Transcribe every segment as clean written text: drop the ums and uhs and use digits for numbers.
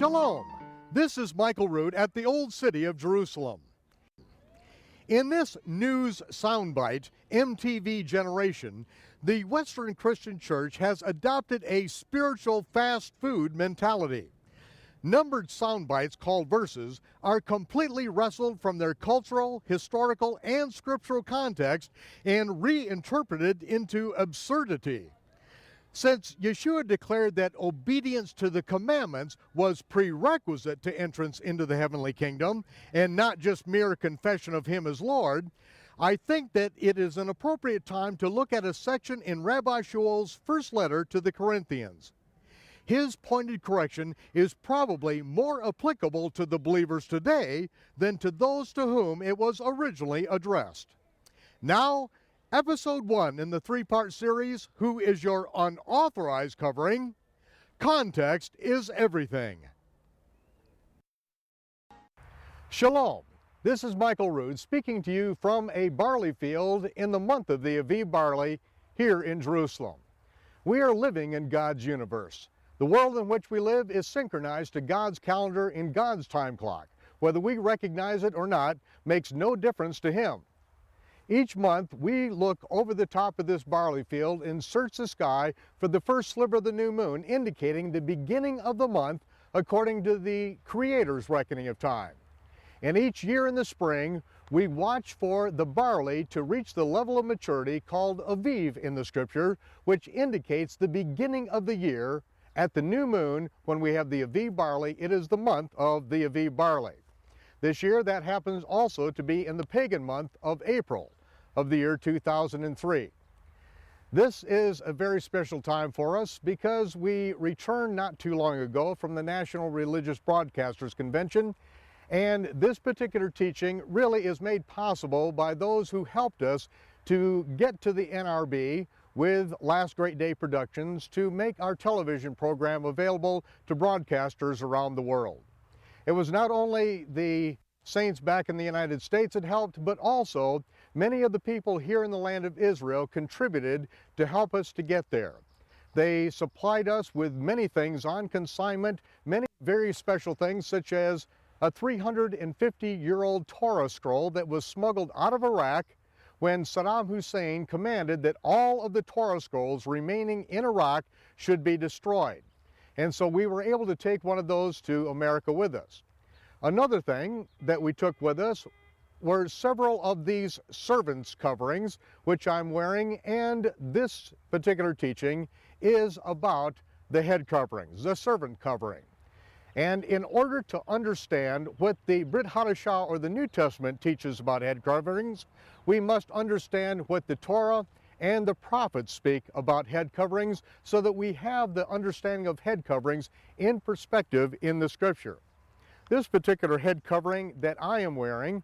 Shalom. This is Michael Rood at the Old City of Jerusalem. In this news soundbite, MTV generation, the Western Christian Church has adopted a spiritual fast food mentality. Numbered soundbites called verses are completely wrestled from their cultural, historical, and scriptural context and reinterpreted into absurdity. Since Yeshua declared that obedience to the commandments was prerequisite to entrance into the heavenly kingdom and not just mere confession of Him as Lord, I think that it is an appropriate time to look at a section in Rabbi Shaul's first letter to the Corinthians. His pointed correction is probably more applicable to the believers today than to those to whom it was originally addressed. Now, Episode 1 in the three-part series, Who is Your Unauthorized Covering? Context is everything. Shalom. This is Michael Rood speaking to you from a barley field in the month of the Aviv barley here in Jerusalem. We are living in God's universe. The world in which we live is synchronized to God's calendar in God's time clock. Whether we recognize it or not makes no difference to Him. Each month, we look over the top of this barley field and search the sky for the first sliver of the new moon, indicating the beginning of the month according to the Creator's reckoning of time. And each year in the spring, we watch for the barley to reach the level of maturity called Aviv in the Scripture, which indicates the beginning of the year. At the new moon, when we have the Aviv barley, it is the month of the Aviv barley. This year, that happens also to be in the pagan month of April of the year 2003. This is a very special time for us because we returned not too long ago from the National Religious Broadcasters Convention, and this particular teaching really is made possible by those who helped us to get to the NRB with Last Great Day Productions to make our television program available to broadcasters around the world. It was not only the saints back in the United States that helped, but also many of the people here in the land of Israel contributed to help us to get there. They supplied us with many things on consignment, many very special things, such as a 350-year-old Torah scroll that was smuggled out of Iraq when Saddam Hussein commanded that all of the Torah scrolls remaining in Iraq should be destroyed. And so we were able to take one of those to America with us. Another thing that we took with us were several of these servants' coverings, which I'm wearing, and this particular teaching is about the head coverings, the servant covering. And in order to understand what the Brit Hadashah or the New Testament teaches about head coverings, we must understand what the Torah and the prophets speak about head coverings so that we have the understanding of head coverings in perspective in the Scripture. This particular head covering that I am wearing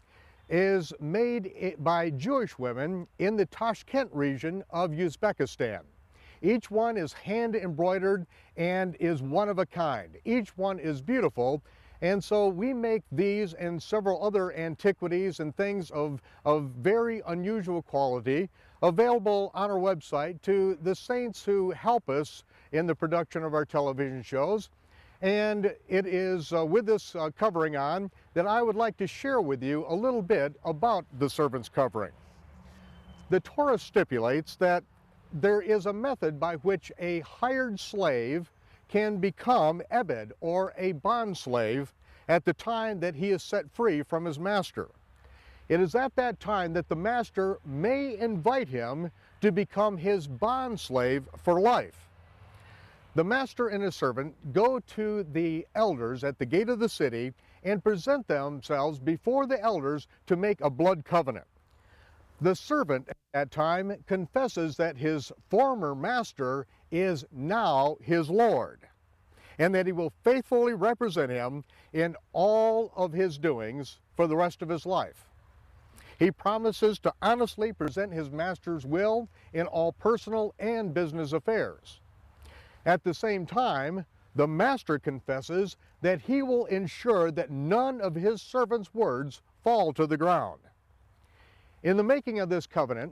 is made by Jewish women in the Tashkent region of Uzbekistan. Each one is hand embroidered and is one of a kind. Each one is beautiful, and so we make these and several other antiquities and things of very unusual quality available on our website to the saints who help us in the production of our television shows. And it is with this covering on that I would like to share with you a little bit about the servant's covering. The Torah stipulates that there is a method by which a hired slave can become ebed, or a bond slave, at the time that he is set free from his master. It is at that time that the master may invite him to become his bond slave for life. The master and his servant go to the elders at the gate of the city and present themselves before the elders to make a blood covenant. The servant at that time confesses that his former master is now his Lord, and that he will faithfully represent him in all of his doings for the rest of his life. He promises to honestly present his master's will in all personal and business affairs. At the same time, the master confesses that he will ensure that none of his servant's words fall to the ground. In the making of this covenant,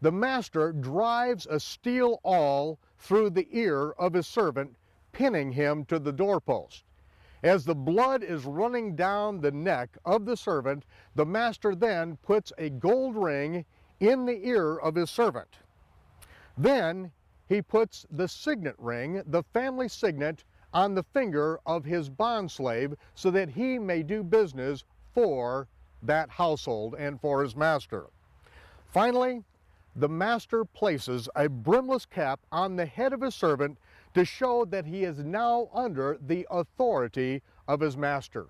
the master drives a steel awl through the ear of his servant, pinning him to the doorpost. As the blood is running down the neck of the servant, the master then puts a gold ring in the ear of his servant. Then he puts the signet ring, the family signet, on the finger of his bondslave so that he may do business for that household and for his master. Finally, the master places a brimless cap on the head of his servant to show that he is now under the authority of his master.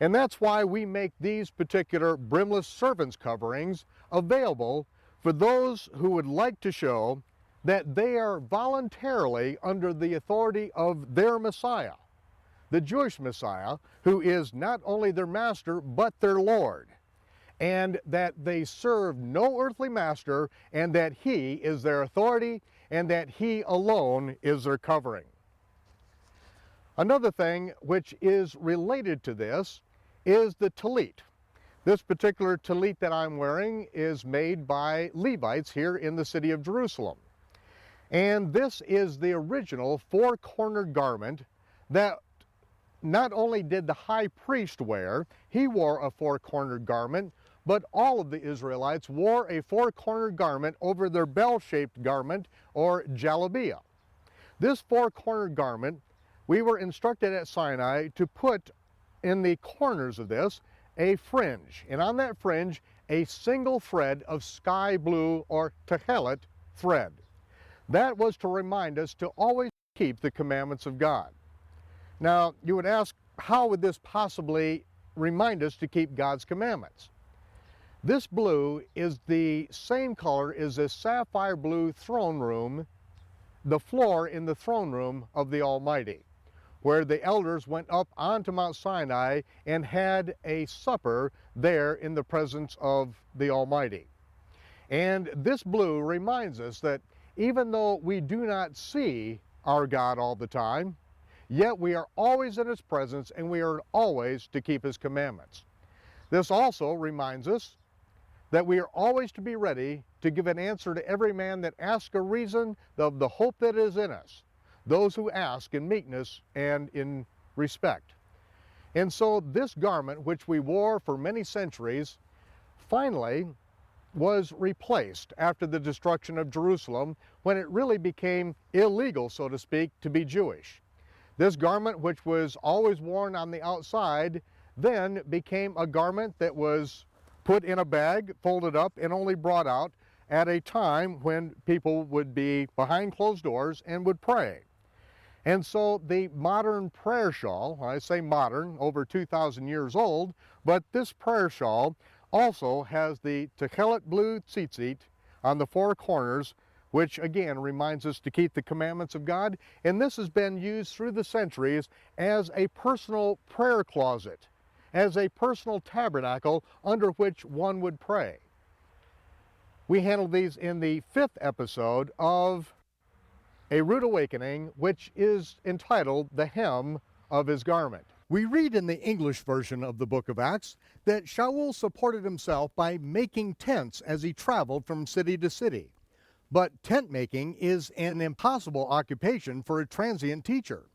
And that's why we make these particular brimless servants coverings available for those who would like to show that they are voluntarily under the authority of their Messiah, the Jewish Messiah, who is not only their master, but their Lord, and that they serve no earthly master, and that he is their authority, and that he alone is their covering. Another thing which is related to this is the tallit. This particular tallit that I'm wearing is made by Levites here in the city of Jerusalem. And this is the original four-cornered garment that not only did the high priest wear, he wore a four-cornered garment, but all of the Israelites wore a four-cornered garment over their bell-shaped garment, or jalabia. This four-cornered garment, we were instructed at Sinai to put in the corners of this a fringe, and on that fringe a single thread of sky blue or techelet thread. That was to remind us to always keep the commandments of God. Now, you would ask, how would this possibly remind us to keep God's commandments? This blue is the same color as the sapphire blue throne room, the floor in the throne room of the Almighty, where the elders went up onto Mount Sinai and had a supper there in the presence of the Almighty. And this blue reminds us that even though we do not see our God all the time, yet we are always in his presence and we are always to keep his commandments. This also reminds us that we are always to be ready to give an answer to every man that asks a reason of the hope that is in us, those who ask in meekness and in respect. And so this garment, which we wore for many centuries, finally was replaced after the destruction of Jerusalem, when it really became illegal, so to speak, to be Jewish. This garment, which was always worn on the outside, then became a garment that was put in a bag, folded up, and only brought out at a time when people would be behind closed doors and would pray. And so the modern prayer shawl, I say modern, over 2,000 years old, but this prayer shawl also has the techelet blue tzitzit on the four corners, which again reminds us to keep the commandments of God. And this has been used through the centuries as a personal prayer closet, as a personal tabernacle under which one would pray. We handled these in the 5th episode of A Rood Awakening, which is entitled The Hem of His Garment. We read in the English version of the book of Acts that Shaul supported himself by making tents as he traveled from city to city. But tent making is an impossible occupation for a transient teacher.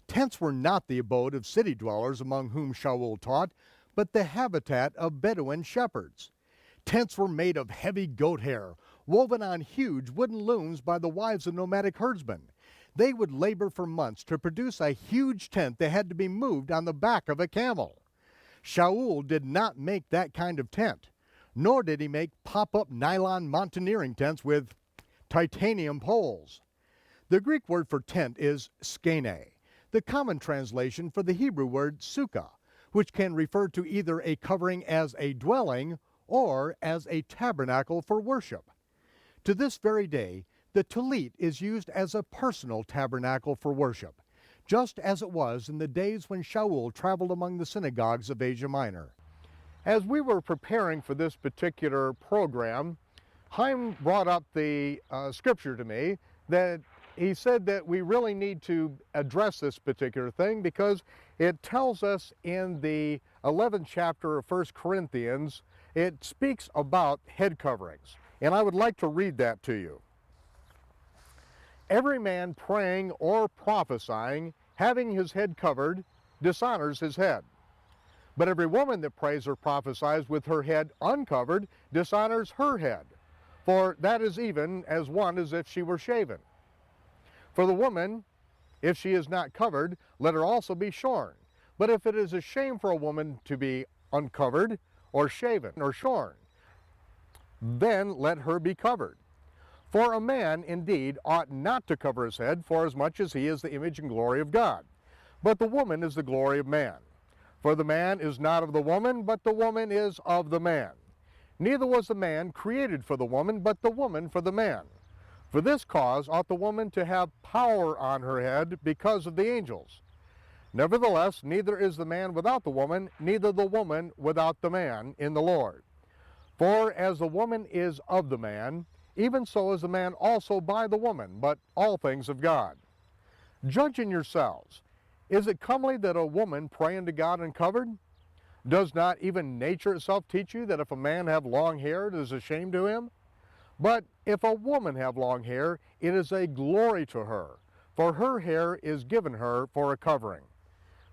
Tents were not the abode of city dwellers among whom Shaul taught, but the habitat of Bedouin shepherds. Tents were made of heavy goat hair, woven on huge wooden looms by the wives of nomadic herdsmen. They would labor for months to produce a huge tent that had to be moved on the back of a camel. Shaul did not make that kind of tent, nor did he make pop-up nylon mountaineering tents with titanium poles. The Greek word for tent is skene, the common translation for the Hebrew word sukkah, which can refer to either a covering as a dwelling or as a tabernacle for worship. To this very day, the tallit is used as a personal tabernacle for worship, just as it was in the days when Shaul traveled among the synagogues of Asia Minor. As we were preparing for this particular program, Chaim brought up the scripture to me that he said that we really need to address this particular thing because it tells us in the 11th chapter of 1 Corinthians, it speaks about head coverings. And I would like to read that to you. Every man praying or prophesying, having his head covered, dishonors his head. But every woman that prays or prophesies with her head uncovered dishonors her head, for that is even as one as if she were shaven. For the woman, if she is not covered, let her also be shorn. But if it is a shame for a woman to be uncovered, or shaven, or shorn, then let her be covered. For a man indeed ought not to cover his head, forasmuch as he is the image and glory of God. But the woman is the glory of man. For the man is not of the woman, but the woman is of the man. Neither was the man created for the woman, but the woman for the man. For this cause ought the woman to have power on her head because of the angels. Nevertheless, neither is the man without the woman, neither the woman without the man in the Lord. For as the woman is of the man, even so is the man also by the woman, but all things of God. Judge in yourselves. Is it comely that a woman pray unto God uncovered? Does not even nature itself teach you that if a man have long hair, it is a shame to him? But if a woman have long hair, it is a glory to her, for her hair is given her for a covering.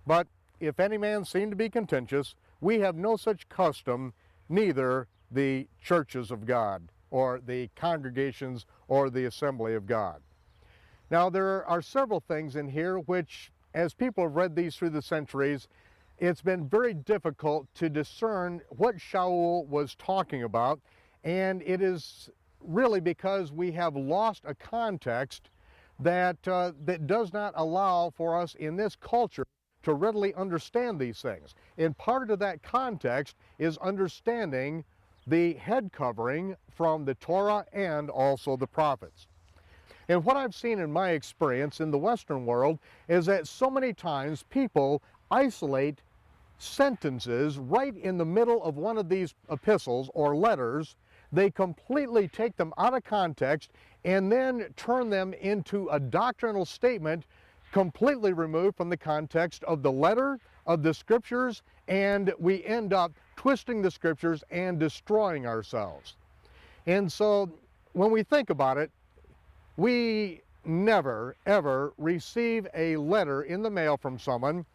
But if any man seem to be contentious, we have no such custom, neither the churches of God, or the congregations, or the assembly of God. Now there are several things in here which, as people have read these through the centuries, it's been very difficult to discern what Shaul was talking about, and it is really because we have lost a context that does not allow for us in this culture to readily understand these things. And part of that context is understanding the head covering from the Torah and also the prophets. And what I've seen in my experience in the Western world is that so many times people isolate sentences right in the middle of one of these epistles or letters. They completely take them out of context and then turn them into a doctrinal statement completely removed from the context of the letter, of the scriptures, and we end up twisting the scriptures and destroying ourselves. And so when we think about it, we never, ever receive a letter in the mail from someone.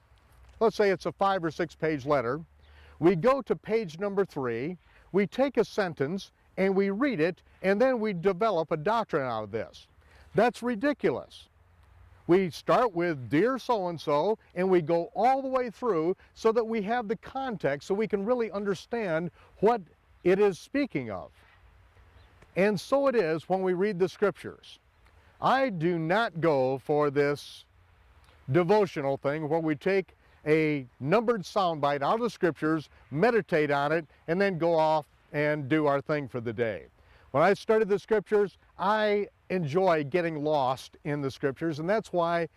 Let's say it's a 5 or 6 page letter. We go to page number 3, we take a sentence and we read it, and then we develop a doctrine out of this. That's ridiculous. We start with dear so-and-so, and we go all the way through so that we have the context so we can really understand what it is speaking of. And so it is when we read the scriptures. I do not go for this devotional thing where we take a numbered soundbite out of the scriptures, meditate on it, and then go off and do our thing for the day. When I studied the scriptures, I enjoy getting lost in the scriptures, and that's why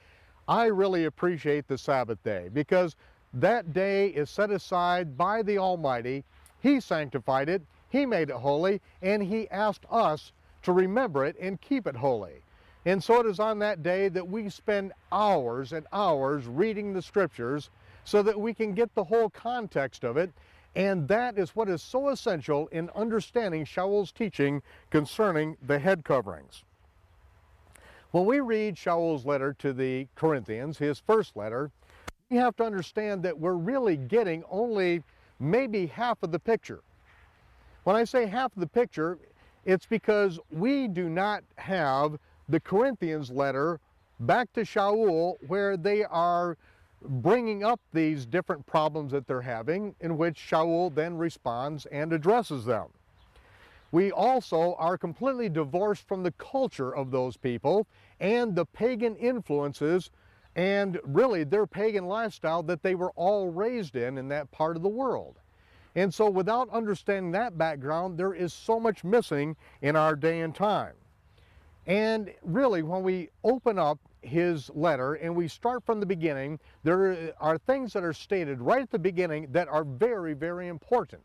I really appreciate the Sabbath day, because that day is set aside by the Almighty. He sanctified it, He made it holy, and He asked us to remember it and keep it holy. And so it is on that day that we spend hours and hours reading the scriptures so that we can get the whole context of it. And that is what is so essential in understanding Shaul's teaching concerning the head coverings. When we read Shaul's letter to the Corinthians, his first letter, we have to understand that we're really getting only maybe half of the picture. When I say half of the picture, it's because we do not have the Corinthians letter back to Shaul where they are bringing up these different problems that they're having, in which Shaul then responds and addresses them. We also are completely divorced from the culture of those people and the pagan influences and really their pagan lifestyle that they were all raised in that part of the world. And so without understanding that background, there is so much missing in our day and time. And really, when we open up his letter and we start from the beginning, there are things that are stated right at the beginning that are very, very important.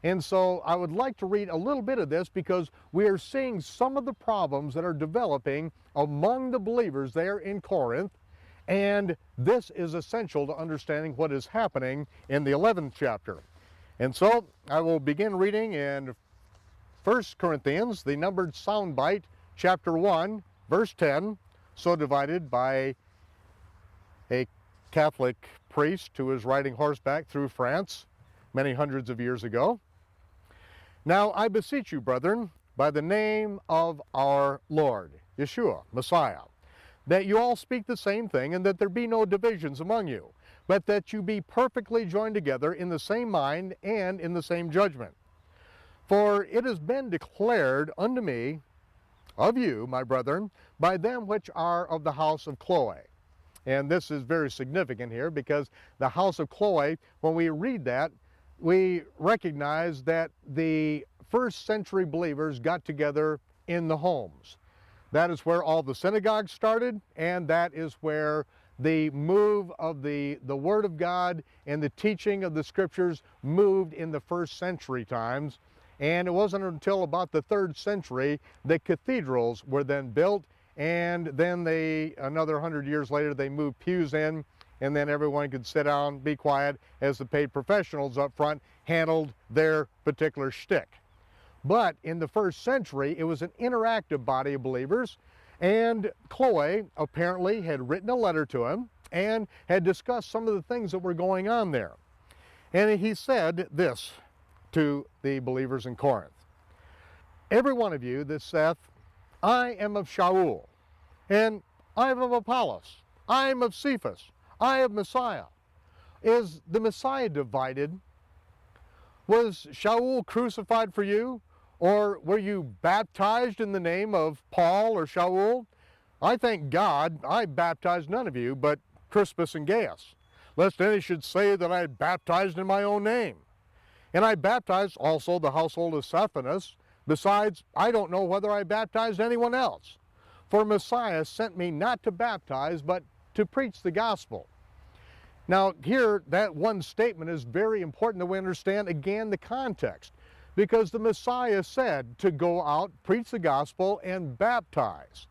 And so I would like to read a little bit of this because we are seeing some of the problems that are developing among the believers there in Corinth, and this is essential to understanding what is happening in the 11th chapter. And so I will begin reading in 1 Corinthians, the numbered soundbite, chapter 1, verse 10, so divided by a Catholic priest who was riding horseback through France many hundreds of years ago. Now I beseech you, brethren, by the name of our Lord, Yeshua, Messiah, that you all speak the same thing, and that there be no divisions among you, but that you be perfectly joined together in the same mind and in the same judgment. For it has been declared unto me of you, my brethren, by them which are of the house of Chloe. And this is very significant here, because the house of Chloe, when we read that, we recognize that the first century believers got together in the homes. That is where all the synagogues started, and that is where the move of the Word of God and the teaching of the Scriptures moved in the first century times. And it wasn't until about the 3rd century that cathedrals were then built, and then another 100 years later, they moved pews in, and then everyone could sit down, be quiet, as the paid professionals up front handled their particular shtick. But in the 1st century, it was an interactive body of believers, and Chloe apparently had written a letter to him and had discussed some of the things that were going on there. And he said this to the believers in Corinth: every one of you that saith, I am of Shaul, and I am of Apollos, I am of Cephas, I am Messiah. Is the Messiah divided? Was Shaul crucified for you? Or were you baptized in the name of Paul or Shaul? I thank God I baptized none of you but Crispus and Gaius, lest any should say that I had baptized in my own name. And I baptized also the household of Stephanas. Besides, I don't know whether I baptized anyone else. For Messiah sent me not to baptize, but to preach the gospel. Now here, that one statement is very important that we understand, again, the context. Because the Messiah said to go out, preach the gospel, and baptize.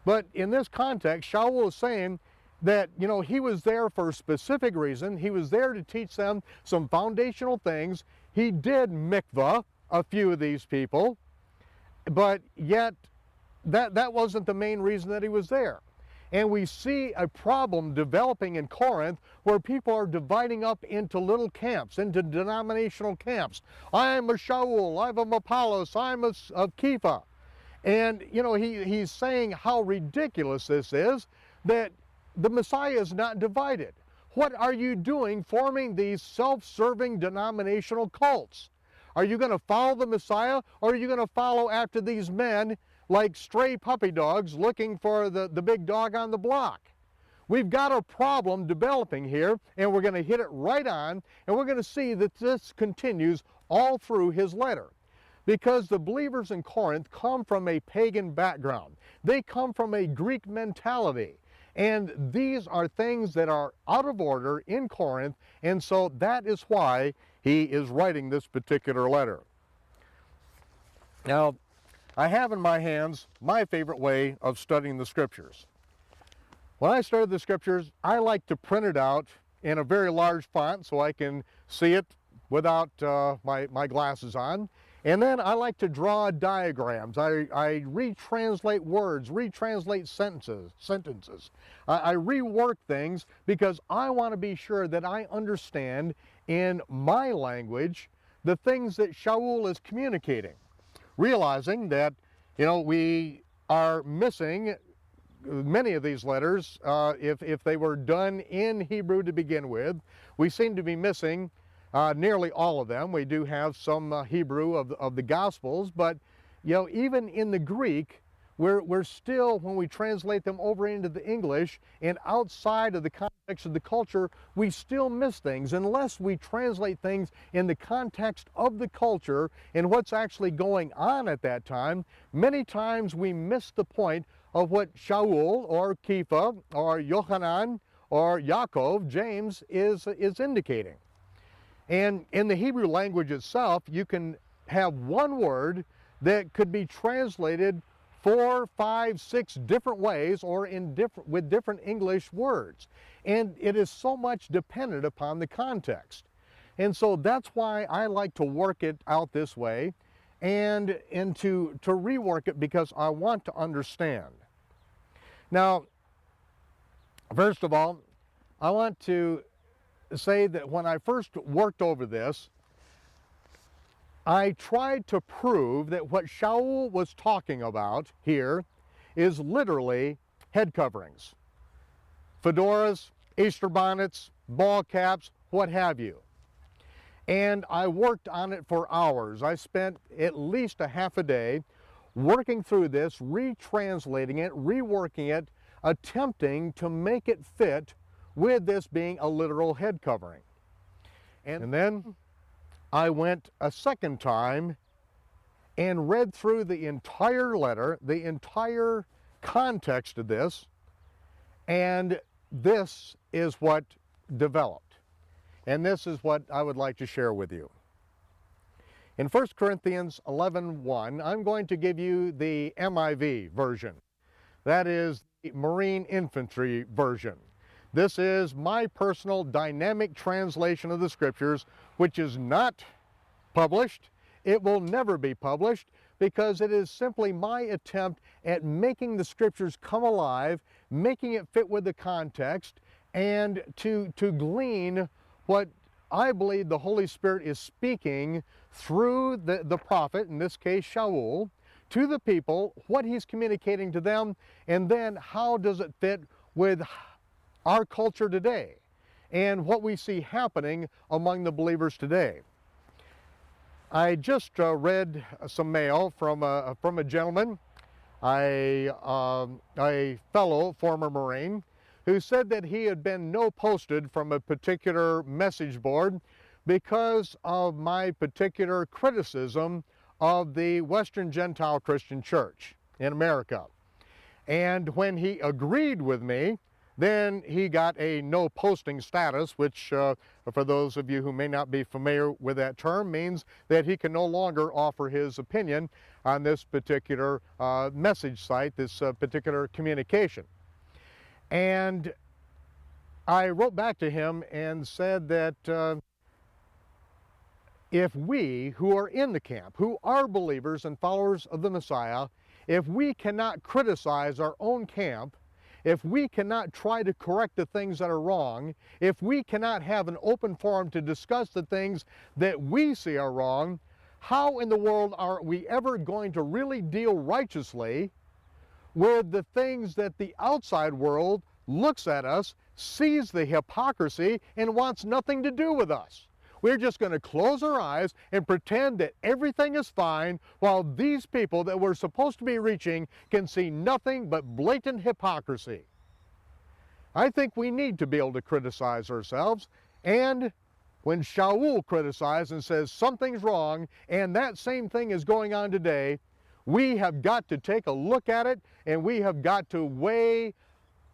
But in this context, Shaul is saying that, he was there for a specific reason. He was there to teach them some foundational things. He did mikvah a few of these people, but yet that wasn't the main reason that he was there. And we see a problem developing in Corinth where people are dividing up into little camps, into denominational camps. I'm a Shaul, I'm of Apollos, I'm of Kepha. And, he's saying how ridiculous this is, that the Messiah is not divided. What are you doing forming these self-serving denominational cults? Are you going to follow the Messiah, or are you going to follow after these men like stray puppy dogs looking for the big dog on the block? We've got a problem developing here, and we're going to hit it right on, and we're going to see that this continues all through his letter. Because the believers in Corinth come from a pagan background. They come from a Greek mentality. And these are things that are out of order in Corinth, and so that is why he is writing this particular letter. Now, I have in my hands my favorite way of studying the Scriptures. When I study the Scriptures, I like to print it out in a very large font so I can see it without my glasses on. And then I like to draw diagrams. I retranslate words, retranslate sentences. I rework things because I want to be sure that I understand in my language the things that Shaul is communicating. Realizing that, we are missing many of these letters. If they were done in Hebrew to begin with, we seem to be missing nearly all of them. We do have some Hebrew of the Gospels, but even in the Greek, we're still, when we translate them over into the English and outside of the context of the culture, we still miss things unless we translate things in the context of the culture and what's actually going on at that time. Many times we miss the point of what Shaul or Kepha or Yohanan or Yaakov, James, is indicating. And in the Hebrew language itself, you can have one word that could be translated 4, 5, 6 different ways, or with different English words. And it is so much dependent upon the context. And so that's why I like to work it out this way and to rework it, because I want to understand. Now, first of all, I want to say that when I first worked over this, I tried to prove that what Shaul was talking about here is literally head coverings. Fedoras, Easter bonnets, ball caps, what have you. And I worked on it for hours. I spent at least a half a day working through this, retranslating it, reworking it, attempting to make it fit with this being a literal head covering. And then I went a second time and read through the entire letter, the entire context of this, and this is what developed. And this is what I would like to share with you. In 1 Corinthians 11:1, I'm going to give you the MIV version. That is the Marine Infantry version. This is my personal dynamic translation of the Scriptures, which is not published. It will never be published because it is simply my attempt at making the Scriptures come alive, making it fit with the context, and to glean what I believe the Holy Spirit is speaking through the prophet, in this case Shaul, to the people, what he's communicating to them, and then how does it fit with our culture today and what we see happening among the believers today. I just read some mail from a gentleman, a fellow former Marine, who said that he had been no-posted from a particular message board because of my particular criticism of the Western Gentile Christian Church in America. And when he agreed with me, then he got a no-posting status, which for those of you who may not be familiar with that term, means that he can no longer offer his opinion on this particular message site, this particular communication. And I wrote back to him and said that if we who are in the camp, who are believers and followers of the Messiah, if we cannot criticize our own camp, if we cannot try to correct the things that are wrong, if we cannot have an open forum to discuss the things that we see are wrong, how in the world are we ever going to really deal righteously with the things that the outside world looks at us, sees the hypocrisy, and wants nothing to do with us? We're just going to close our eyes and pretend that everything is fine while these people that we're supposed to be reaching can see nothing but blatant hypocrisy. I think we need to be able to criticize ourselves, and when Shaul criticizes and says something's wrong and that same thing is going on today, we have got to take a look at it and we have got to weigh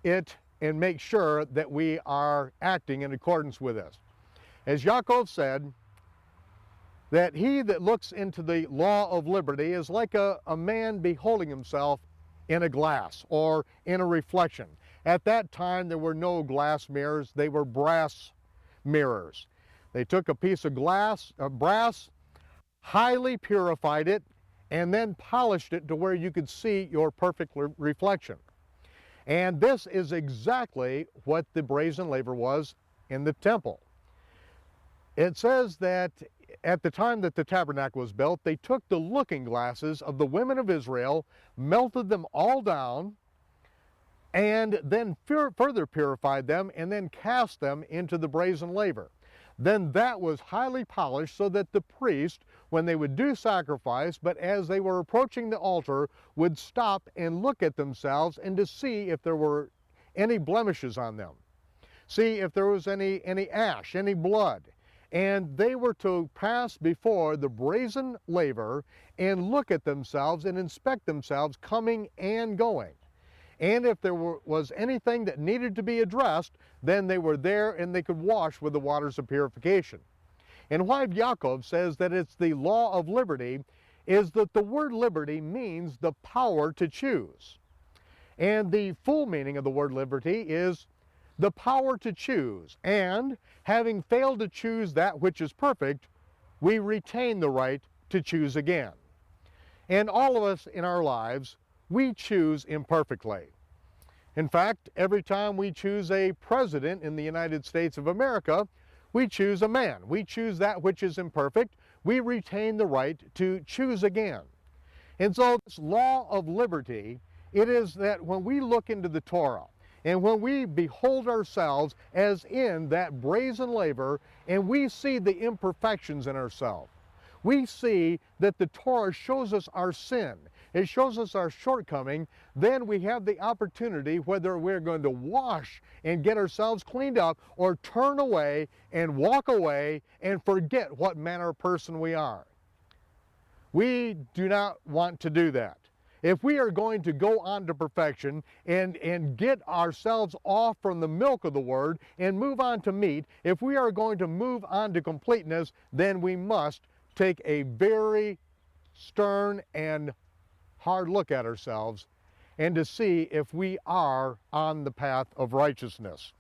it and make sure that we are acting in accordance with this. As Yaakov said, that he that looks into the law of liberty is like a man beholding himself in a glass or in a reflection. At that time there were no glass mirrors, they were brass mirrors. They took a piece of brass, highly purified it, and then polished it to where you could see your perfect reflection. And this is exactly what the brazen laver was in the temple. It says that at the time that the tabernacle was built, they took the looking glasses of the women of Israel, melted them all down, and then further purified them, and then cast them into the brazen laver. Then that was highly polished so that the priest, when they would do sacrifice, but as they were approaching the altar, would stop and look at themselves and to see if there were any blemishes on them. See if there was any ash, any blood. And they were to pass before the brazen laver and look at themselves and inspect themselves coming and going. And if there was anything that needed to be addressed, then they were there and they could wash with the waters of purification. And why Yaakov says that it's the law of liberty is that the word liberty means the power to choose. And the full meaning of the word liberty is the power to choose. And having failed to choose that which is perfect, we retain the right to choose again. And all of us in our lives, we choose imperfectly. In fact, every time we choose a president in the United States of America, we choose a man. We choose that which is imperfect. We retain the right to choose again. And so this law of liberty, it is that when we look into the Torah and when we behold ourselves as in that brazen laver and we see the imperfections in ourselves, we see that the Torah shows us our sin. It shows us our shortcoming. Then we have the opportunity whether we're going to wash and get ourselves cleaned up or turn away and walk away and forget what manner of person we are. We do not want to do that. If we are going to go on to perfection and get ourselves off from the milk of the Word and move on to meat, if we are going to move on to completeness, then we must take a very stern and hard look at ourselves and to see if we are on the path of righteousness.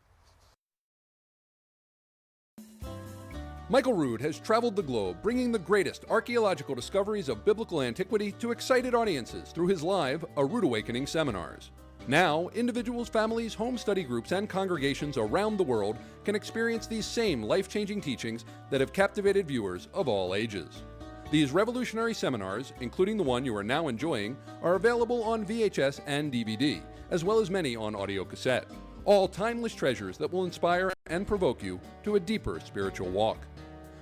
Michael Rood has traveled the globe bringing the greatest archaeological discoveries of biblical antiquity to excited audiences through his live A Rood Awakening seminars. Now, individuals, families, home study groups, and congregations around the world can experience these same life-changing teachings that have captivated viewers of all ages. These revolutionary seminars, including the one you are now enjoying, are available on VHS and DVD, as well as many on audio cassette. All timeless treasures that will inspire and provoke you to a deeper spiritual walk.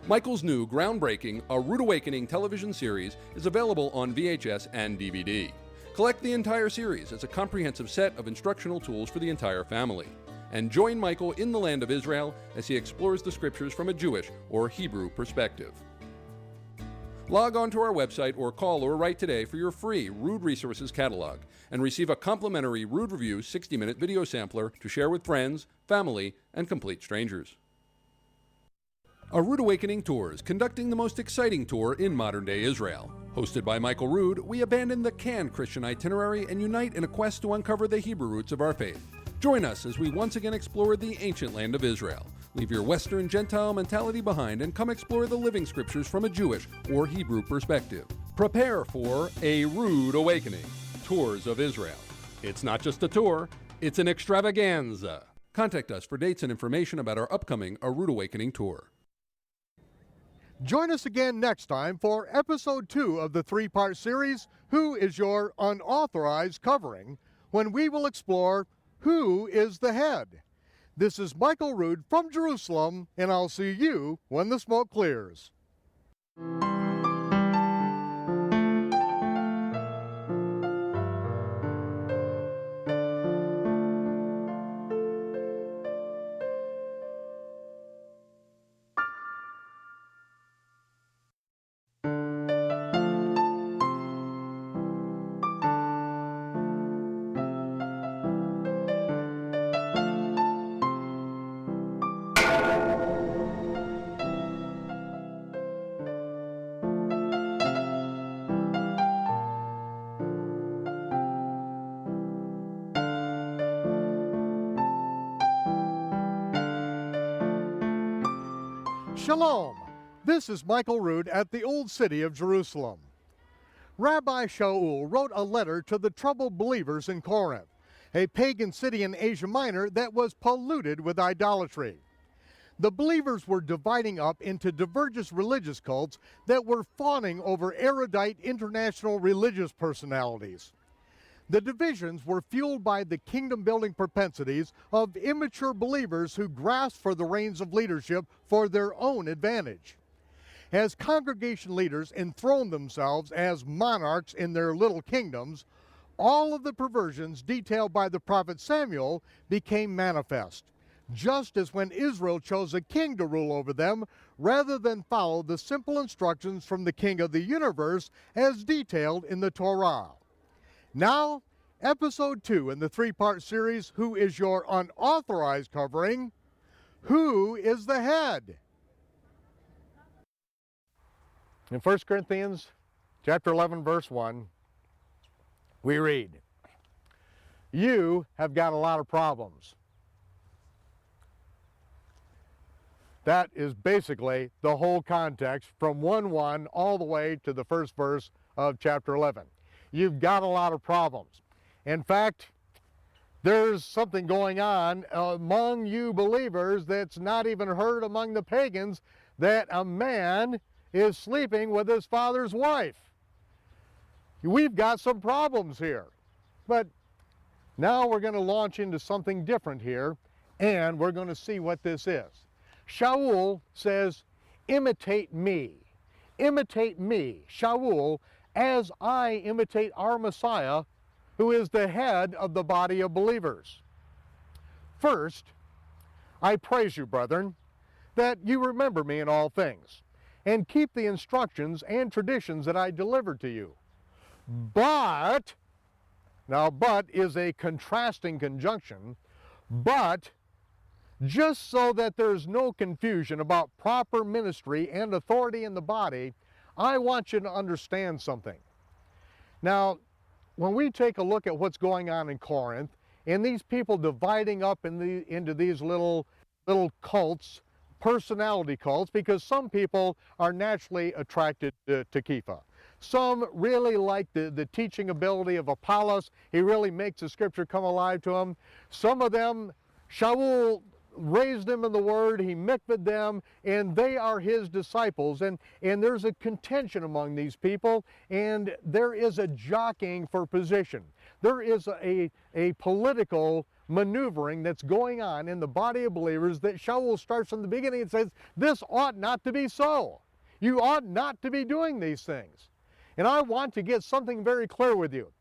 Michael's new groundbreaking A Rood Awakening television series is available on VHS and DVD. Collect the entire series as a comprehensive set of instructional tools for the entire family. And join Michael in the land of Israel as he explores the scriptures from a Jewish or Hebrew perspective. Log on to our website or call or write today for your free Rood Resources catalog and receive a complimentary Rood Review 60-minute video sampler to share with friends, family, and complete strangers. A Rood Awakening Tours, conducting the most exciting tour in modern-day Israel. Hosted by Michael Rood, we abandon the canned Christian itinerary and unite in a quest to uncover the Hebrew roots of our faith. Join us as we once again explore the ancient land of Israel. Leave your Western Gentile mentality behind and come explore the living scriptures from a Jewish or Hebrew perspective. Prepare for A Rood Awakening, Tours of Israel. It's not just a tour, it's an extravaganza. Contact us for dates and information about our upcoming A Rood Awakening tour. Join us again next time for episode 2 of the 3-part series, Who is Your Unauthorized Covering?, when we will explore Who is the Head? This is Michael Rood from Jerusalem, and I'll see you when the smoke clears. Shalom! This is Michael Rood at the Old City of Jerusalem. Rabbi Shaul wrote a letter to the troubled believers in Corinth, a pagan city in Asia Minor that was polluted with idolatry. The believers were dividing up into divergent religious cults that were fawning over erudite international religious personalities. The divisions were fueled by the kingdom-building propensities of immature believers who grasped for the reins of leadership for their own advantage. As congregation leaders enthroned themselves as monarchs in their little kingdoms, all of the perversions detailed by the prophet Samuel became manifest, just as when Israel chose a king to rule over them rather than follow the simple instructions from the King of the universe as detailed in the Torah. Now, episode 2 in the 3-part series, Who is Your Unauthorized Covering? Who is the Head? In 1 Corinthians chapter 11, verse 1, we read, "You have got a lot of problems." That is basically the whole context from 1:1 all the way to the first verse of chapter 11. You've got a lot of problems. In fact, There's something going on among you believers that's not even heard among the pagans, that a man is sleeping with his father's wife. We've got some problems here. But now we're going to launch into something different here, and we're going to see what this is. Shaul says, imitate me. Imitate me, Shaul, as I imitate our Messiah, who is the head of the body of believers. First, I praise you, brethren, that you remember me in all things, and keep the instructions and traditions that I delivered to you. But, now but is a contrasting conjunction, but just so that there's no confusion about proper ministry and authority in the body, I want you to understand something. Now, when we take a look at what's going on in Corinth, and these people dividing up into these little cults, personality cults, because some people are naturally attracted to Kepha. Some really like the teaching ability of Apollos. He really makes the scripture come alive to them. Some of them, Shaul raised them in the word, he mikvahed them, and they are his disciples. And there's a contention among these people, and there is a jockeying for position. There is a political maneuvering that's going on in the body of believers that Shaul starts from the beginning and says, this ought not to be so. You ought not to be doing these things. And I want to get something very clear with you.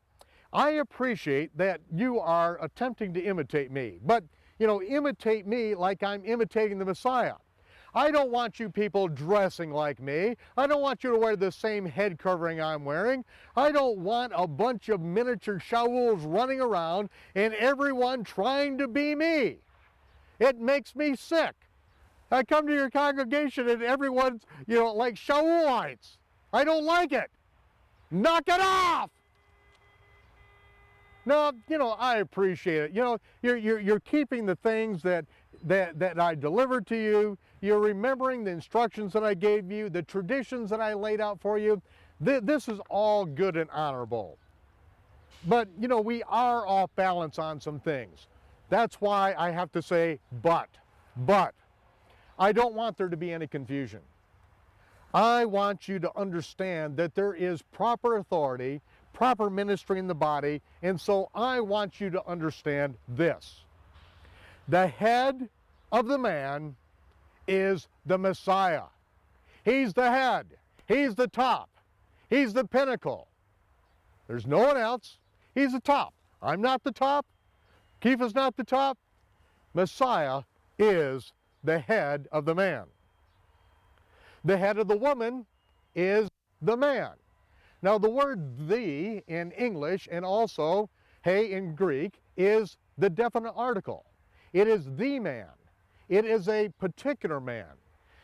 I appreciate that you are attempting to imitate me, but imitate me like I'm imitating the Messiah. I don't want you people dressing like me. I don't want you to wear the same head covering I'm wearing. I don't want a bunch of miniature Shauls running around and everyone trying to be me. It makes me sick. I come to your congregation and everyone's, like Shaulites. I don't like it. Knock it off! No, I appreciate it. You're keeping the things that I delivered to you. You're remembering the instructions that I gave you, the traditions that I laid out for you. This is all good and honorable. But, we are off balance on some things. That's why I have to say, but. I don't want there to be any confusion. I want you to understand that there is proper authority, proper ministry in the body, and so I want you to understand this. The head of the man is the Messiah. He's the head. He's the top. He's the pinnacle. There's no one else. He's the top. I'm not the top. Kepha's not the top. Messiah is the head of the man. The head of the woman is the man. Now the word "the" in English and also "he" in Greek is the definite article. It is the man. It is a particular man.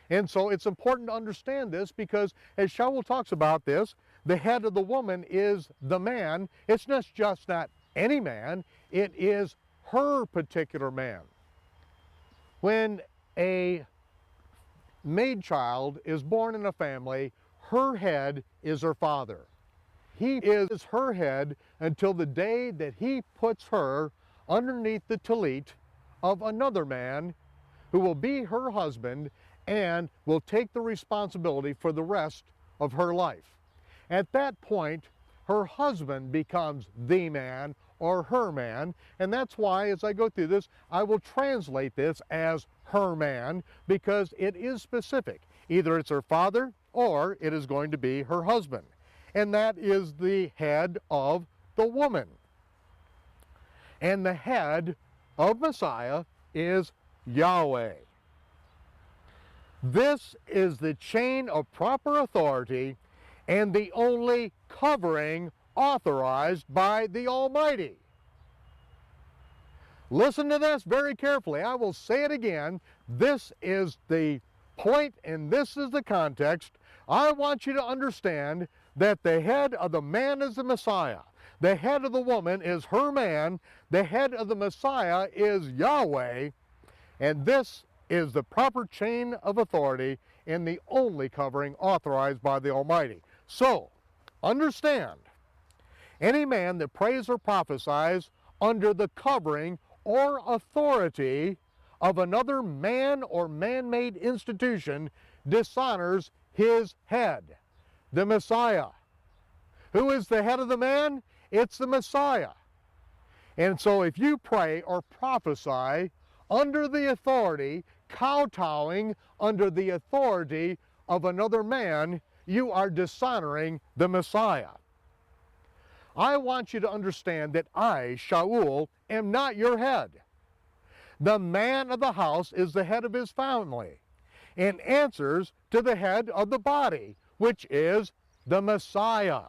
And so it's important to understand this because as Shaul talks about this, the head of the woman is the man. It's not just not any man, it is her particular man. When a maid child is born in a family, her head is her father. He is her head until the day that he puts her underneath the tallit of another man who will be her husband and will take the responsibility for the rest of her life. At that point, her husband becomes the man or her man, and that's why as I go through this, I will translate this as her man because it is specific. Either it's her father or it is going to be her husband. And that is the head of the woman. And the head of Messiah is Yahweh. This is the chain of proper authority and the only covering authorized by the Almighty. Listen to this very carefully. I will say it again. This is the point and this is the context. I want you to understand that the head of the man is the Messiah. The head of the woman is her man. The head of the Messiah is Yahweh. And this is the proper chain of authority and the only covering authorized by the Almighty. So, understand, any man that prays or prophesies under the covering or authority of another man or man-made institution dishonors his head, the Messiah. Who is the head of the man? It's the Messiah. And so if you pray or prophesy under the authority, kowtowing under the authority of another man, you are dishonoring the Messiah. I want you to understand that I, Shaul, am not your head. The man of the house is the head of his family and answers to the head of the body, which is the Messiah.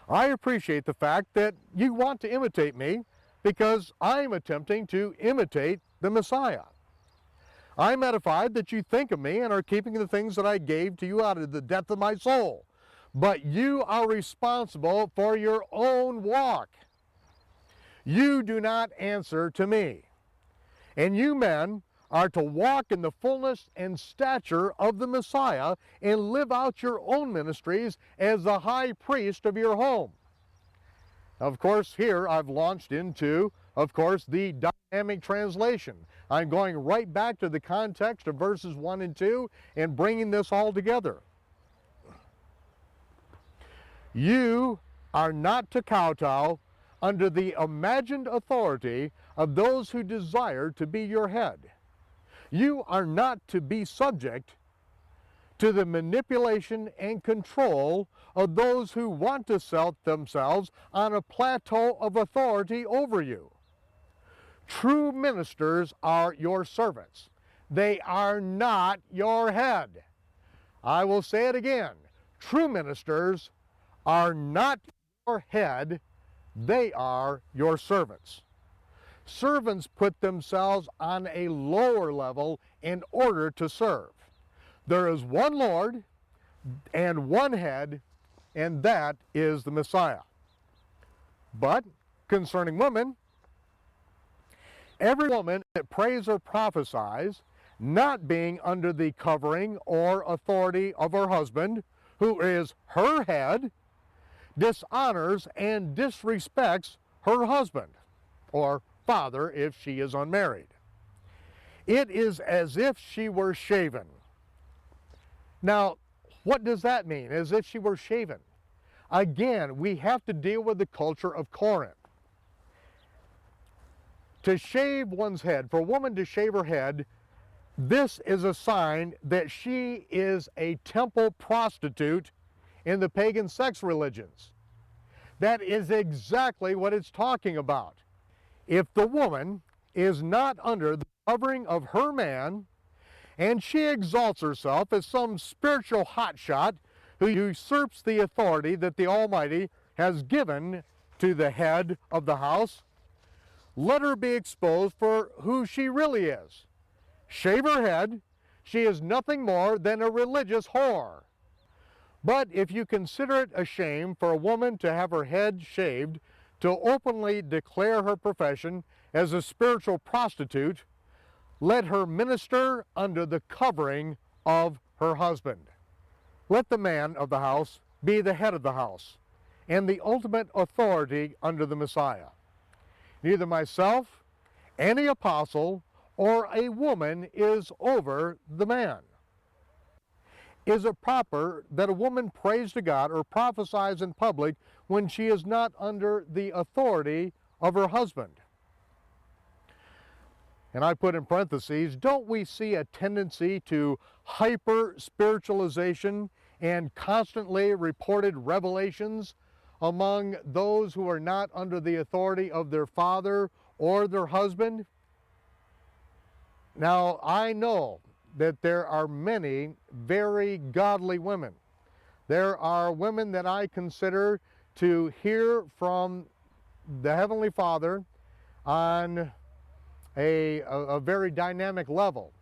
I appreciate the fact that you want to imitate me because I'm attempting to imitate the Messiah. I'm edified that you think of me and are keeping the things that I gave to you out of the depth of my soul. But you are responsible for your own walk. You do not answer to me. And you men are to walk in the fullness and stature of the Messiah and live out your own ministries as the high priest of your home. Of course, here I've launched into, of course, the dynamic translation. I'm going right back to the context of verses 1 and 2 and bringing this all together. You are not to kowtow under the imagined authority of those who desire to be your head. You are not to be subject to the manipulation and control of those who want to set themselves on a plateau of authority over you. True ministers are your servants. They are not your head. I will say it again. True ministers are not your head. They are your servants. Servants put themselves on a lower level in order to serve. There is one Lord and one head, and that is the Messiah. But concerning women, every woman that prays or prophesies, not being under the covering or authority of her husband, who is her head, dishonors and disrespects her husband, or father if she is unmarried. It is as if she were shaven. Now, what does that mean, as if she were shaven? Again, we have to deal with the culture of Corinth. To shave one's head, for a woman to shave her head, this is a sign that she is a temple prostitute in the pagan sex religions. That is exactly what it's talking about. If the woman is not under the covering of her man, and she exalts herself as some spiritual hotshot who usurps the authority that the Almighty has given to the head of the house, let her be exposed for who she really is. Shave her head. She is nothing more than a religious whore. But if you consider it a shame for a woman to have her head shaved, to openly declare her profession as a spiritual prostitute, let her minister under the covering of her husband. Let the man of the house be the head of the house and the ultimate authority under the Messiah. Neither myself, any apostle, or a woman is over the man. Is it proper that a woman prays to God or prophesies in public when she is not under the authority of her husband? And I put in parentheses, don't we see a tendency to hyper-spiritualization and constantly reported revelations among those who are not under the authority of their father or their husband? Now, I know that there are many very godly women. There are women that I consider to hear from the Heavenly Father on a very dynamic level.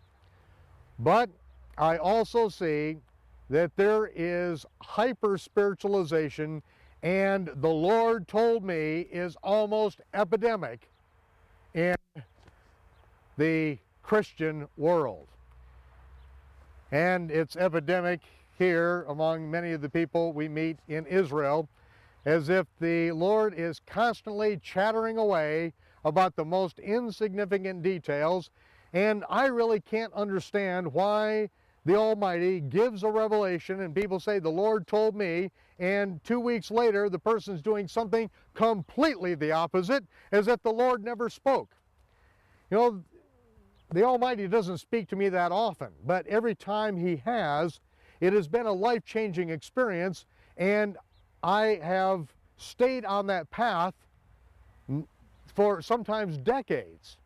But I also see that there is hyper-spiritualization, and the Lord told me is almost epidemic in the Christian world. And it's epidemic here among many of the people we meet in Israel. as if the Lord is constantly chattering away about the most insignificant details, and I really can't understand why the Almighty gives a revelation and people say, the Lord told me, and 2 weeks later the person's doing something completely the opposite, as if the Lord never spoke. You know, the Almighty doesn't speak to me that often, but every time He has, it has been a life-changing experience, and I have stayed on that path for sometimes decades.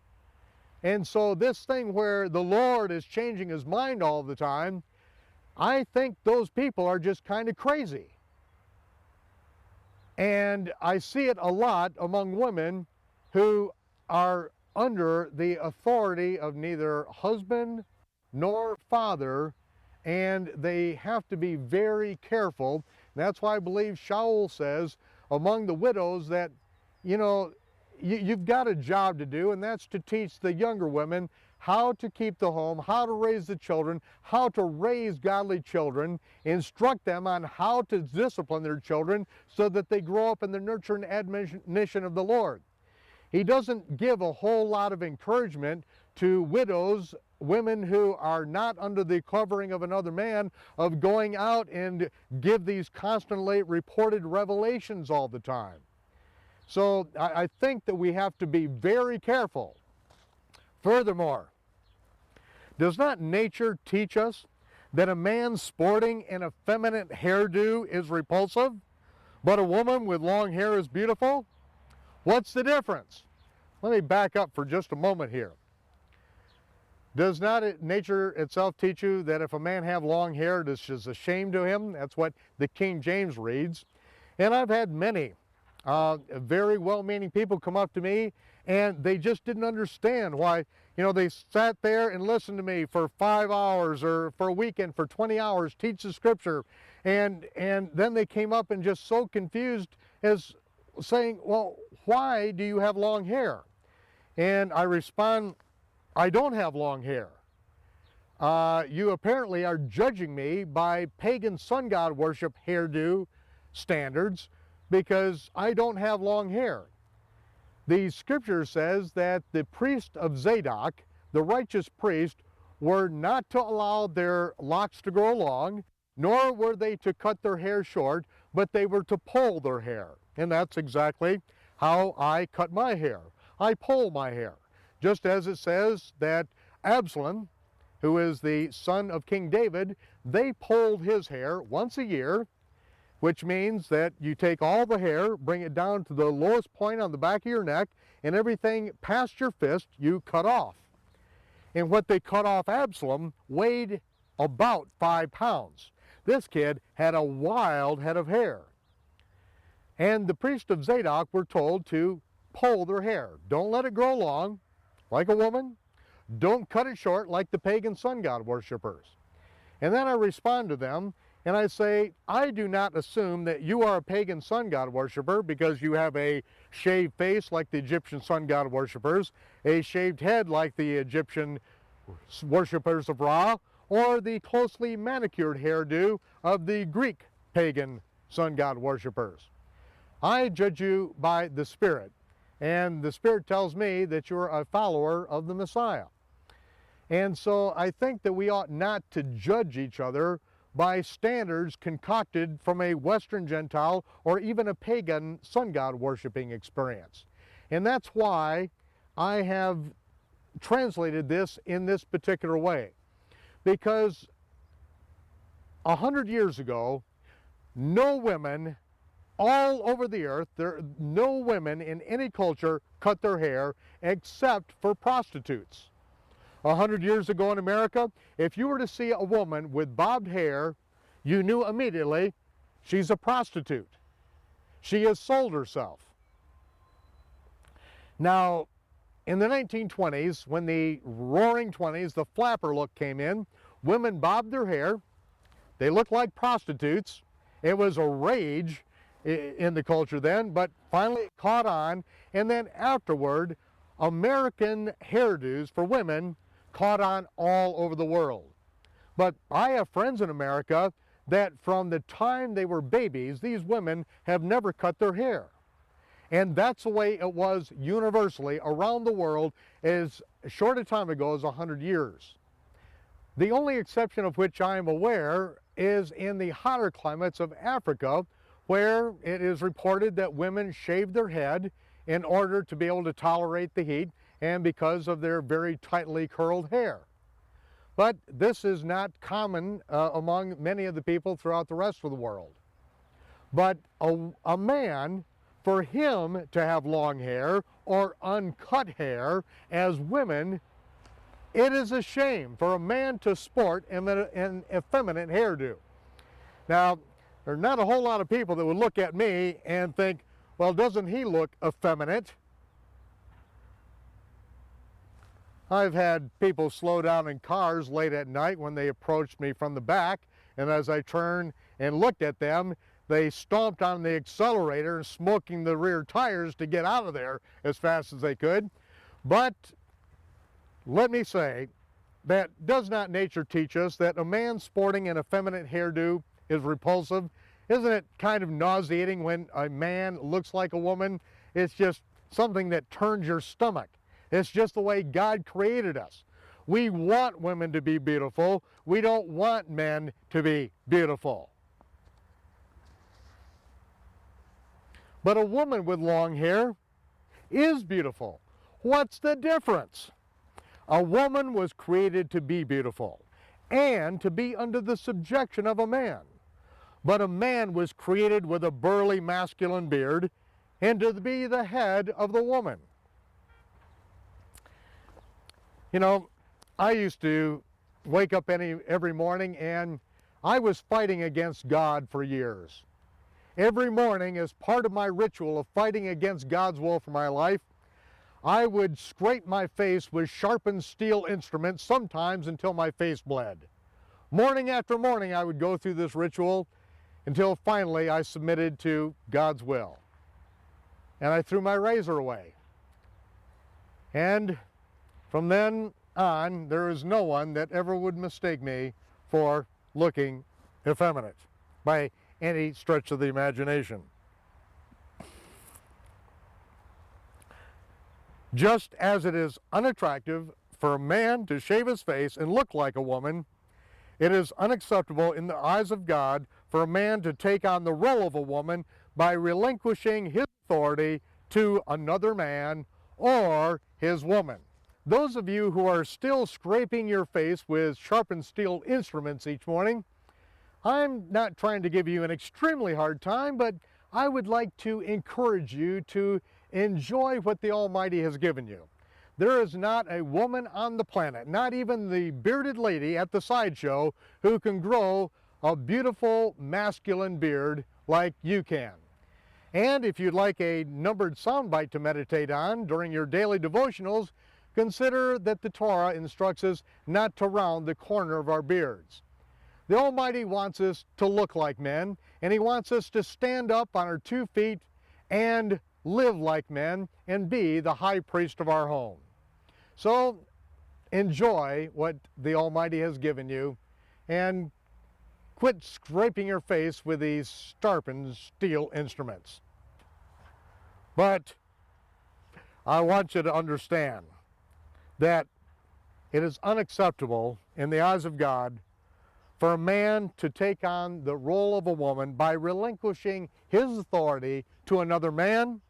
And so this thing where the Lord is changing His mind all the time, I think those people are just kind of crazy. And I see it a lot among women who are under the authority of neither husband nor father, and they have to be very careful. That's why I believe Shaul says among the widows that, you know, you've got a job to do, and that's to teach the younger women how to keep the home, how to raise the children, how to raise godly children, instruct them on how to discipline their children so that they grow up in the nurture and admonition of the Lord. He doesn't give a whole lot of encouragement to widows, women who are not under the covering of another man, of going out and give these constantly reported revelations all the time. So I think that we have to be very careful. Furthermore, does not nature teach us that a man sporting an effeminate hairdo is repulsive, but a woman with long hair is beautiful? What's the difference? Let me back up for just a moment here. Does not nature itself teach you that if a man have long hair, it is just a shame to him? That's what the King James reads. And I've had many very well-meaning people come up to me, and they just didn't understand why, you know, they sat there and listened to me for 5 hours or for a weekend for 20 hours, teach the scripture, and then they came up and just so confused as saying, well, why do you have long hair? And I respond, I don't have long hair. You apparently are judging me by pagan sun god worship hairdo standards because I don't have long hair. The scripture says that the priest of Zadok, the righteous priest, were not to allow their locks to grow long, nor were they to cut their hair short, but they were to pull their hair. And that's exactly how I cut my hair. I pull my hair. Just as it says that Absalom, who is the son of King David, they pulled his hair once a year, which means that you take all the hair, bring it down to the lowest point on the back of your neck, and everything past your fist you cut off. And what they cut off Absalom weighed about 5 pounds. This kid had a wild head of hair. And the priest of Zadok were told to pull their hair. Don't let it grow long, like a woman. Don't cut it short like the pagan sun god worshipers. And then I respond to them and I say, I do not assume that you are a pagan sun god worshiper because you have a shaved face like the Egyptian sun god worshippers, a shaved head like the Egyptian worshippers of Ra, or the closely manicured hairdo of the Greek pagan sun god worshippers. I judge you by the Spirit, and the Spirit tells me that you're a follower of the Messiah. And so I think that we ought not to judge each other by standards concocted from a Western Gentile or even a pagan sun god worshiping experience. And that's why I have translated this in this particular way. Because 100 years ago, no women all over the earth, no women in any culture cut their hair except for prostitutes. 100 years ago in America, if you were to see a woman with bobbed hair, you knew immediately she's a prostitute. She has sold herself. Now, in the 1920s, when the roaring 20s, the flapper look came in, women bobbed their hair. They looked like prostitutes. It was a rage in the culture then, but finally it caught on, and then afterward, American hairdos for women caught on all over the world. But I have friends in America that from the time they were babies, these women have never cut their hair. And that's the way it was universally around the world as short a time ago as 100 years. The only exception of which I am aware is in the hotter climates of Africa, where it is reported that women shave their head in order to be able to tolerate the heat and because of their very tightly curled hair. But this is not common among many of the people throughout the rest of the world. But a man, for him to have long hair or uncut hair, as women, it is a shame for a man to sport an effeminate hairdo. Now, there are not a whole lot of people that would look at me and think, well, doesn't he look effeminate? I've had people slow down in cars late at night when they approached me from the back, and as I turned and looked at them, they stomped on the accelerator, smoking the rear tires to get out of there as fast as they could. But let me say that does not nature teach us that a man sporting an effeminate hairdo is repulsive? Isn't it kind of nauseating when a man looks like a woman? It's just something that turns your stomach. It's just the way God created us. We want women to be beautiful. We don't want men to be beautiful. But a woman with long hair is beautiful. What's the difference? A woman was created to be beautiful and to be under the subjection of a man. But a man was created with a burly masculine beard and to be the head of the woman. You know, I used to wake up every morning and I was fighting against God for years. Every morning, as part of my ritual of fighting against God's will for my life, I would scrape my face with sharpened steel instruments, sometimes until my face bled. Morning after morning, I would go through this ritual until finally I submitted to God's will. And I threw my razor away. And from then on, there is no one that ever would mistake me for looking effeminate by any stretch of the imagination. Just as it is unattractive for a man to shave his face and look like a woman, it is unacceptable in the eyes of God for a man to take on the role of a woman by relinquishing his authority to another man or his woman. Those of you who are still scraping your face with sharpened steel instruments each morning, I'm not trying to give you an extremely hard time, but I would like to encourage you to enjoy what the Almighty has given you. There is not a woman on the planet, not even the bearded lady at the sideshow, who can grow a beautiful masculine beard like you can. And if you'd like a numbered soundbite to meditate on during your daily devotionals, consider that the Torah instructs us not to round the corner of our beards. The Almighty wants us to look like men, and He wants us to stand up on our 2 feet and live like men and be the high priest of our home. So enjoy what the Almighty has given you and quit scraping your face with these sharpened steel instruments. But I want you to understand that it is unacceptable in the eyes of God for a man to take on the role of a woman by relinquishing his authority to another man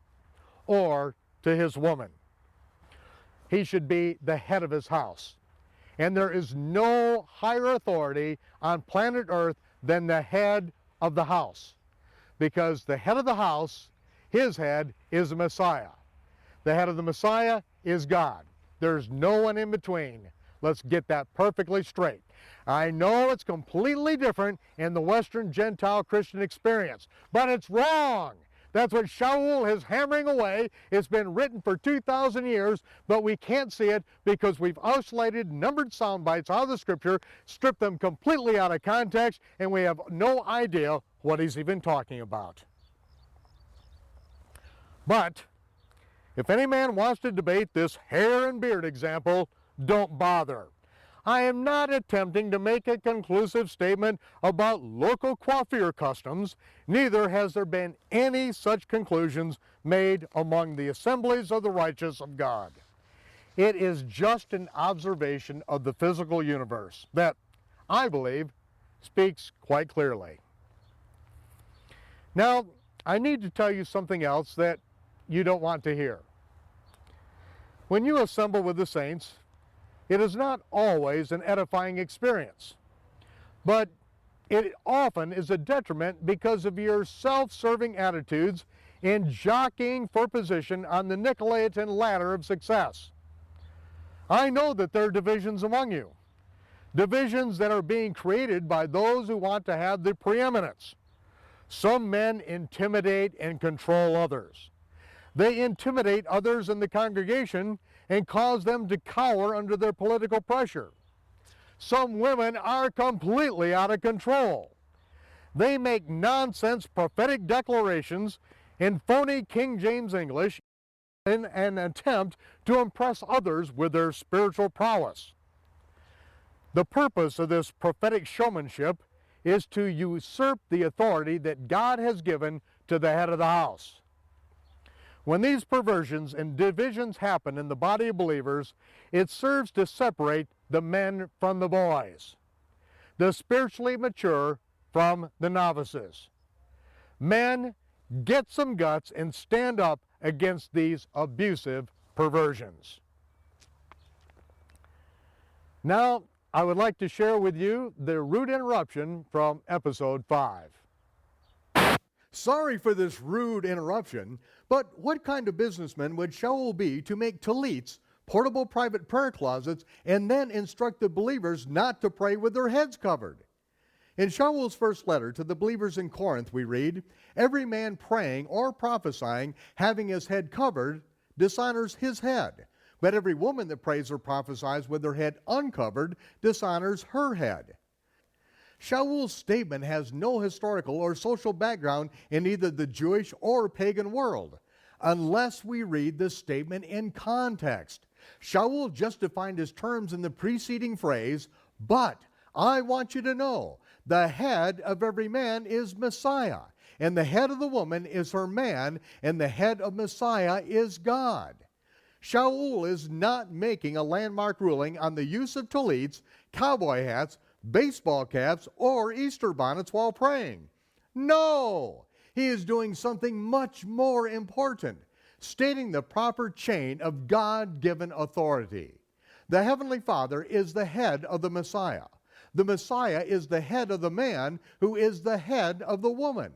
or to his woman. He should be the head of his house. And there is no higher authority on planet Earth than the head of the house. Because the head of the house, his head, is the Messiah. The head of the Messiah is God. There's no one in between. Let's get that perfectly straight. I know it's completely different in the Western Gentile Christian experience, but it's wrong. That's what Shaul is hammering away. It's been written for 2,000 years, but we can't see it because we've isolated numbered sound bites out of the Scripture, stripped them completely out of context, and we have no idea what he's even talking about. But if any man wants to debate this hair and beard example, don't bother. I am not attempting to make a conclusive statement about local coiffure customs, neither has there been any such conclusions made among the assemblies of the righteous of God. It is just an observation of the physical universe that, I believe, speaks quite clearly. Now, I need to tell you something else that you don't want to hear. When you assemble with the saints, it is not always an edifying experience, but it often is a detriment because of your self-serving attitudes in jockeying for position on the Nicolaitan ladder of success. I know that there are divisions among you, divisions that are being created by those who want to have the preeminence. Some men intimidate and control others. They intimidate others in the congregation and cause them to cower under their political pressure. Some women are completely out of control. They make nonsense prophetic declarations in phony King James English in an attempt to impress others with their spiritual prowess. The purpose of this prophetic showmanship is to usurp the authority that God has given to the head of the house. When these perversions and divisions happen in the body of believers, it serves to separate the men from the boys, the spiritually mature from the novices. Men, get some guts and stand up against these abusive perversions. Now, I would like to share with you the rude interruption from episode 5. Sorry for this rude interruption, but what kind of businessman would Shaul be to make delineates, portable private prayer closets, and then instruct the believers not to pray with their heads covered? In Shaul's first letter to the believers in Corinth, we read, "Every man praying or prophesying, having his head covered, dishonors his head. But every woman that prays or prophesies with her head uncovered dishonors her head." Shaul's statement has no historical or social background in either the Jewish or pagan world, unless we read the statement in context. Shaul just defined his terms in the preceding phrase, "But I want you to know, the head of every man is Messiah, and the head of the woman is her man, and the head of Messiah is God." Shaul is not making a landmark ruling on the use of tallits, cowboy hats, baseball caps, or Easter bonnets while praying. No, he is doing something much more important, stating the proper chain of God-given authority. The Heavenly Father is the head of the Messiah. The Messiah is the head of the man who is the head of the woman.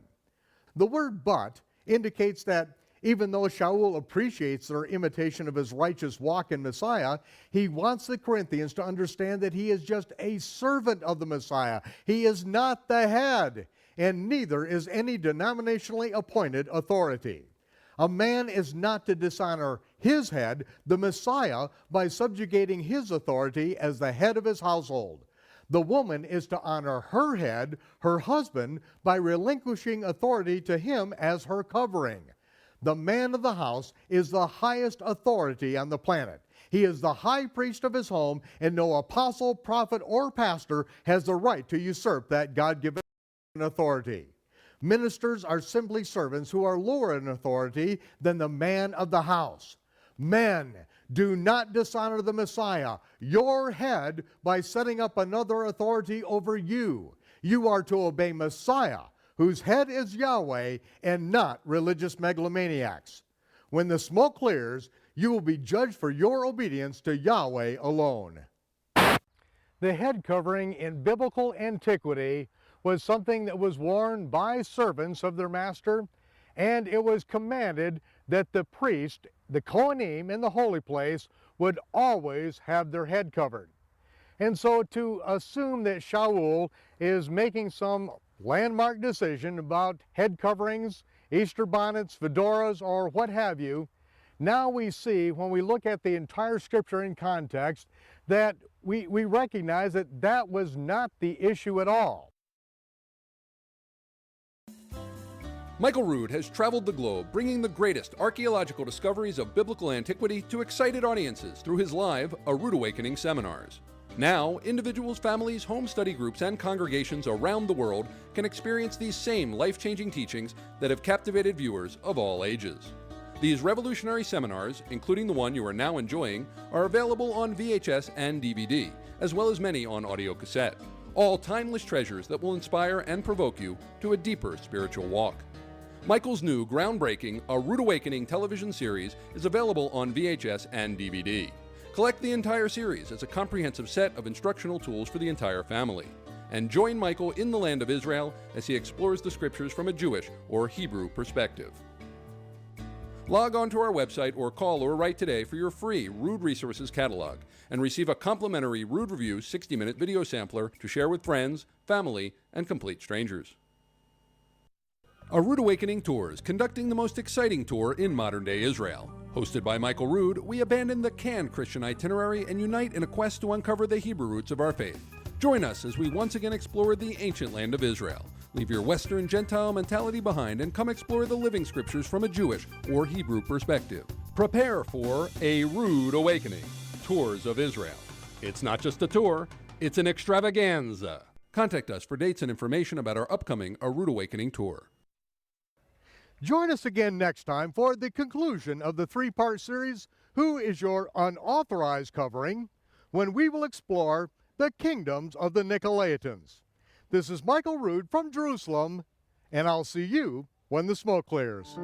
The word "but" indicates that even though Shaul appreciates their imitation of his righteous walk in Messiah, he wants the Corinthians to understand that he is just a servant of the Messiah. He is not the head, and neither is any denominationally appointed authority. A man is not to dishonor his head, the Messiah, by subjugating his authority as the head of his household. The woman is to honor her head, her husband, by relinquishing authority to him as her covering. The man of the house is the highest authority on the planet. He is the high priest of his home, and no apostle, prophet, or pastor has the right to usurp that God-given authority. Ministers are simply servants who are lower in authority than the man of the house. Men, do not dishonor the Messiah, your head, by setting up another authority over you. You are to obey Messiah, whose head is Yahweh, and not religious megalomaniacs. When the smoke clears, you will be judged for your obedience to Yahweh alone. The head covering in biblical antiquity was something that was worn by servants of their master, and it was commanded that the priest, the Kohanim in the holy place, would always have their head covered. And so to assume that Shaul is making some landmark decision about head coverings, Easter bonnets, fedoras, or what have you, now we see, when we look at the entire scripture in context, that we recognize that that was not the issue at all. Michael Rood has traveled the globe bringing the greatest archaeological discoveries of biblical antiquity to excited audiences through his live A Rood Awakening seminars. Now, individuals, families, home study groups, and congregations around the world can experience these same life-changing teachings that have captivated viewers of all ages. These revolutionary seminars, including the one you are now enjoying, are available on VHS and DVD, as well as many on audio cassette. All timeless treasures that will inspire and provoke you to a deeper spiritual walk. Michael's new groundbreaking A Rood Awakening television series is available on VHS and DVD. Collect the entire series as a comprehensive set of instructional tools for the entire family. And join Michael in the land of Israel as he explores the scriptures from a Jewish or Hebrew perspective. Log on to our website or call or write today for your free Rood Resources catalog and receive a complimentary Rood Review 60-minute video sampler to share with friends, family, and complete strangers. A Rood Awakening Tours, conducting the most exciting tour in modern-day Israel. Hosted by Michael Rood, we abandon the canned Christian itinerary and unite in a quest to uncover the Hebrew roots of our faith. Join us as we once again explore the ancient land of Israel. Leave your Western Gentile mentality behind and come explore the living scriptures from a Jewish or Hebrew perspective. Prepare for A Rood Awakening, Tours of Israel. It's not just a tour, it's an extravaganza. Contact us for dates and information about our upcoming A Rood Awakening tour. Join us again next time for the conclusion of the three-part series, Who is Your Unauthorized Covering?, when we will explore the kingdoms of the Nicolaitans. This is Michael Rood from Jerusalem, and I'll see you when the smoke clears.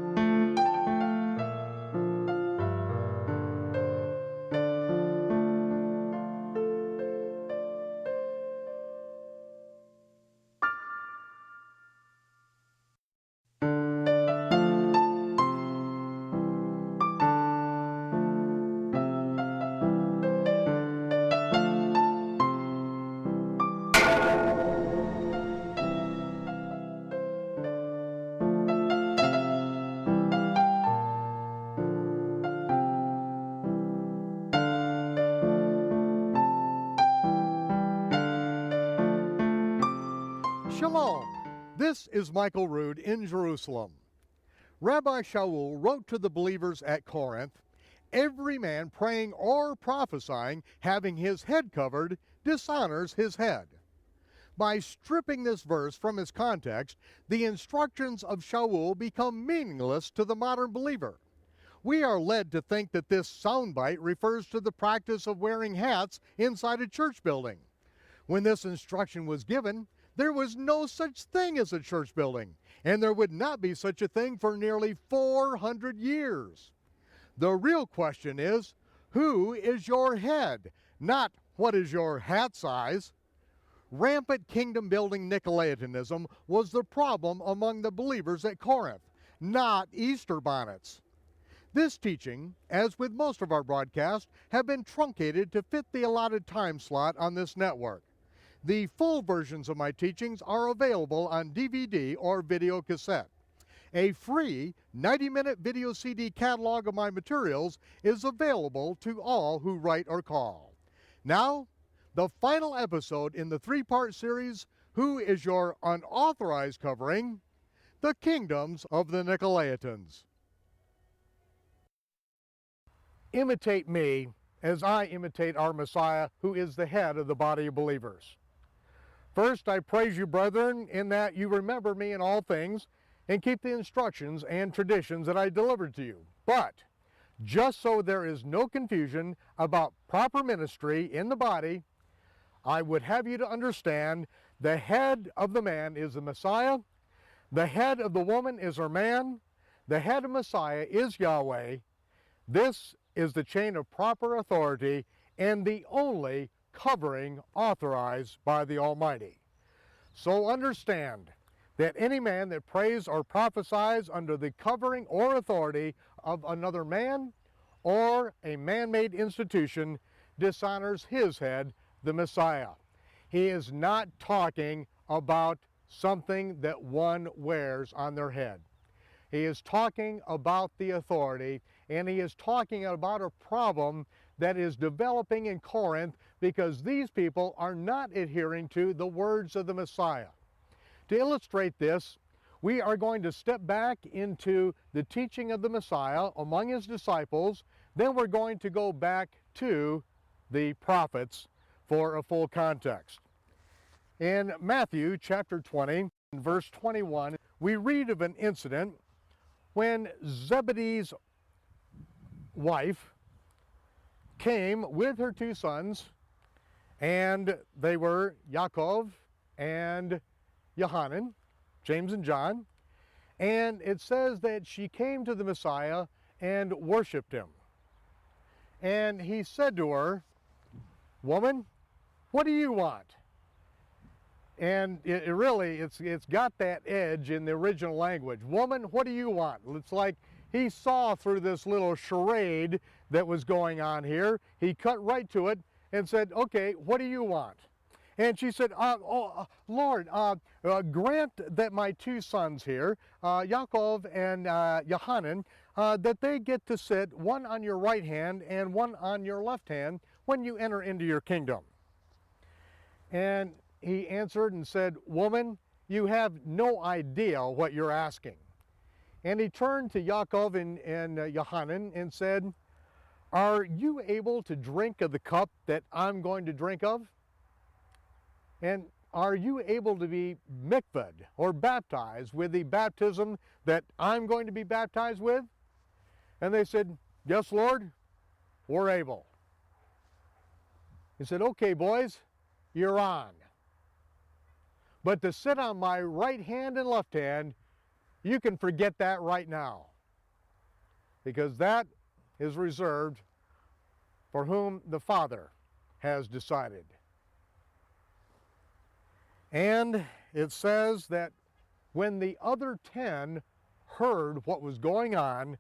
Shalom. This is Michael Rood in Jerusalem. Rabbi Shaul wrote to the believers at Corinth, "Every man praying or prophesying, having his head covered, dishonors his head." By stripping this verse from its context, the instructions of Shaul become meaningless to the modern believer. We are led to think that this soundbite refers to the practice of wearing hats inside a church building. When this instruction was given, there was no such thing as a church building, and there would not be such a thing for nearly 400 years. The real question is, who is your head? Not what is your hat size? Rampant kingdom-building Nicolaitanism was the problem among the believers at Corinth, not Easter bonnets. This teaching, as with most of our broadcasts, have been truncated to fit the allotted time slot on this network. The full versions of my teachings are available on DVD or video cassette. A free 90-minute video CD catalog of my materials is available to all who write or call. Now, the final episode in the three-part series, Who is Your Unauthorized Covering? The Kingdoms of the Nicolaitans. Imitate me as I imitate our Messiah, who is the head of the body of believers. First, I praise you, brethren, in that you remember me in all things and keep the instructions and traditions that I delivered to you. But, just so there is no confusion about proper ministry in the body, I would have you to understand the head of the man is the Messiah, the head of the woman is her man, the head of Messiah is Yahweh. This is the chain of proper authority and the only covering authorized by the Almighty. So understand that any man that prays or prophesies under the covering or authority of another man or a man-made institution dishonors his head, the Messiah. He is not talking about something that one wears on their head. He is talking about the authority, and he is talking about a problem that is developing in Corinth because these people are not adhering to the words of the Messiah. To illustrate this, we are going to step back into the teaching of the Messiah among his disciples. Then we're going to go back to the prophets for a full context. In Matthew chapter 20, verse 21, we read of an incident when Zebedee's wife came with her two sons, and they were Yaakov and Yohanan, James and John, and it says that she came to the Messiah and worshiped him. And he said to her, "Woman, what do you want?" And it's got that edge in the original language. "Woman, what do you want?" It's like he saw through this little charade that was going on here. He cut right to it and said, "Okay, what do you want?" And she said, Lord, grant that my two sons here, Yaakov and Yohanan, that they get to sit one on your right hand and one on your left hand when you enter into your kingdom. And he answered and said, "Woman, you have no idea what you're asking." And he turned to Yaakov and Yohanan and said, "Are you able to drink of the cup that I'm going to drink of? And are you able to be mikvahed or baptized with the baptism that I'm going to be baptized with?" And they said, "Yes, Lord, we're able." He said, "Okay, boys, you're on. But to sit on my right hand and left hand, you can forget that right now, because that is reserved for whom the Father has decided." And it says that when the other 10 heard what was going on,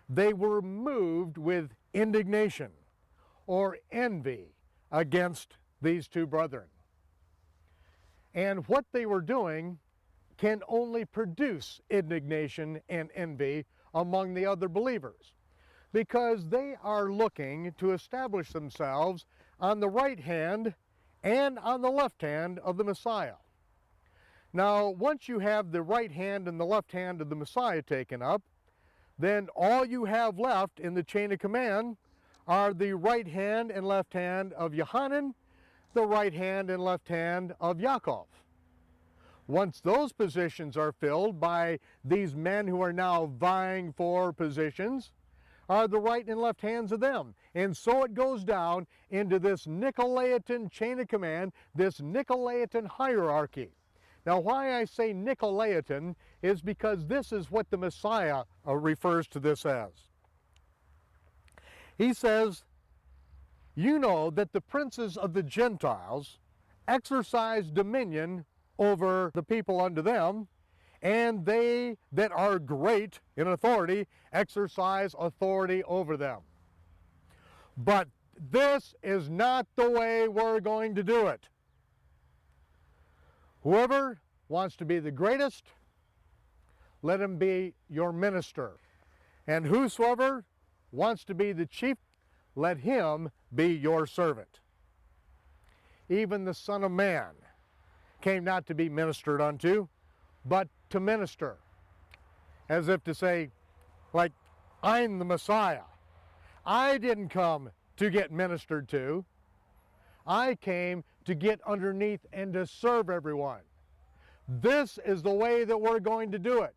they were moved with indignation or envy against these two brethren. And what they were doing can only produce indignation and envy among the other believers, because they are looking to establish themselves on the right hand and on the left hand of the Messiah. Now, once you have the right hand and the left hand of the Messiah taken up, then all you have left in the chain of command are the right hand and left hand of Yohanan, the right hand and left hand of Yaakov. Once those positions are filled by these men who are now vying for positions, are the right and left hands of them. And so it goes down into this Nicolaitan chain of command, this Nicolaitan hierarchy. Now, why I say Nicolaitan is because this is what the Messiah refers to this as. He says, "You know that the princes of the Gentiles exercise dominion over the people unto them, and they that are great in authority exercise authority over them. But this is not the way we're going to do it. Whoever wants to be the greatest, let him be your minister. And whosoever wants to be the chief, let him be your servant. Even the Son of Man came not to be ministered unto, but to minister." As if to say, like, I'm the Messiah. I didn't come to get ministered to. I came to get underneath and to serve everyone. This is the way that we're going to do it.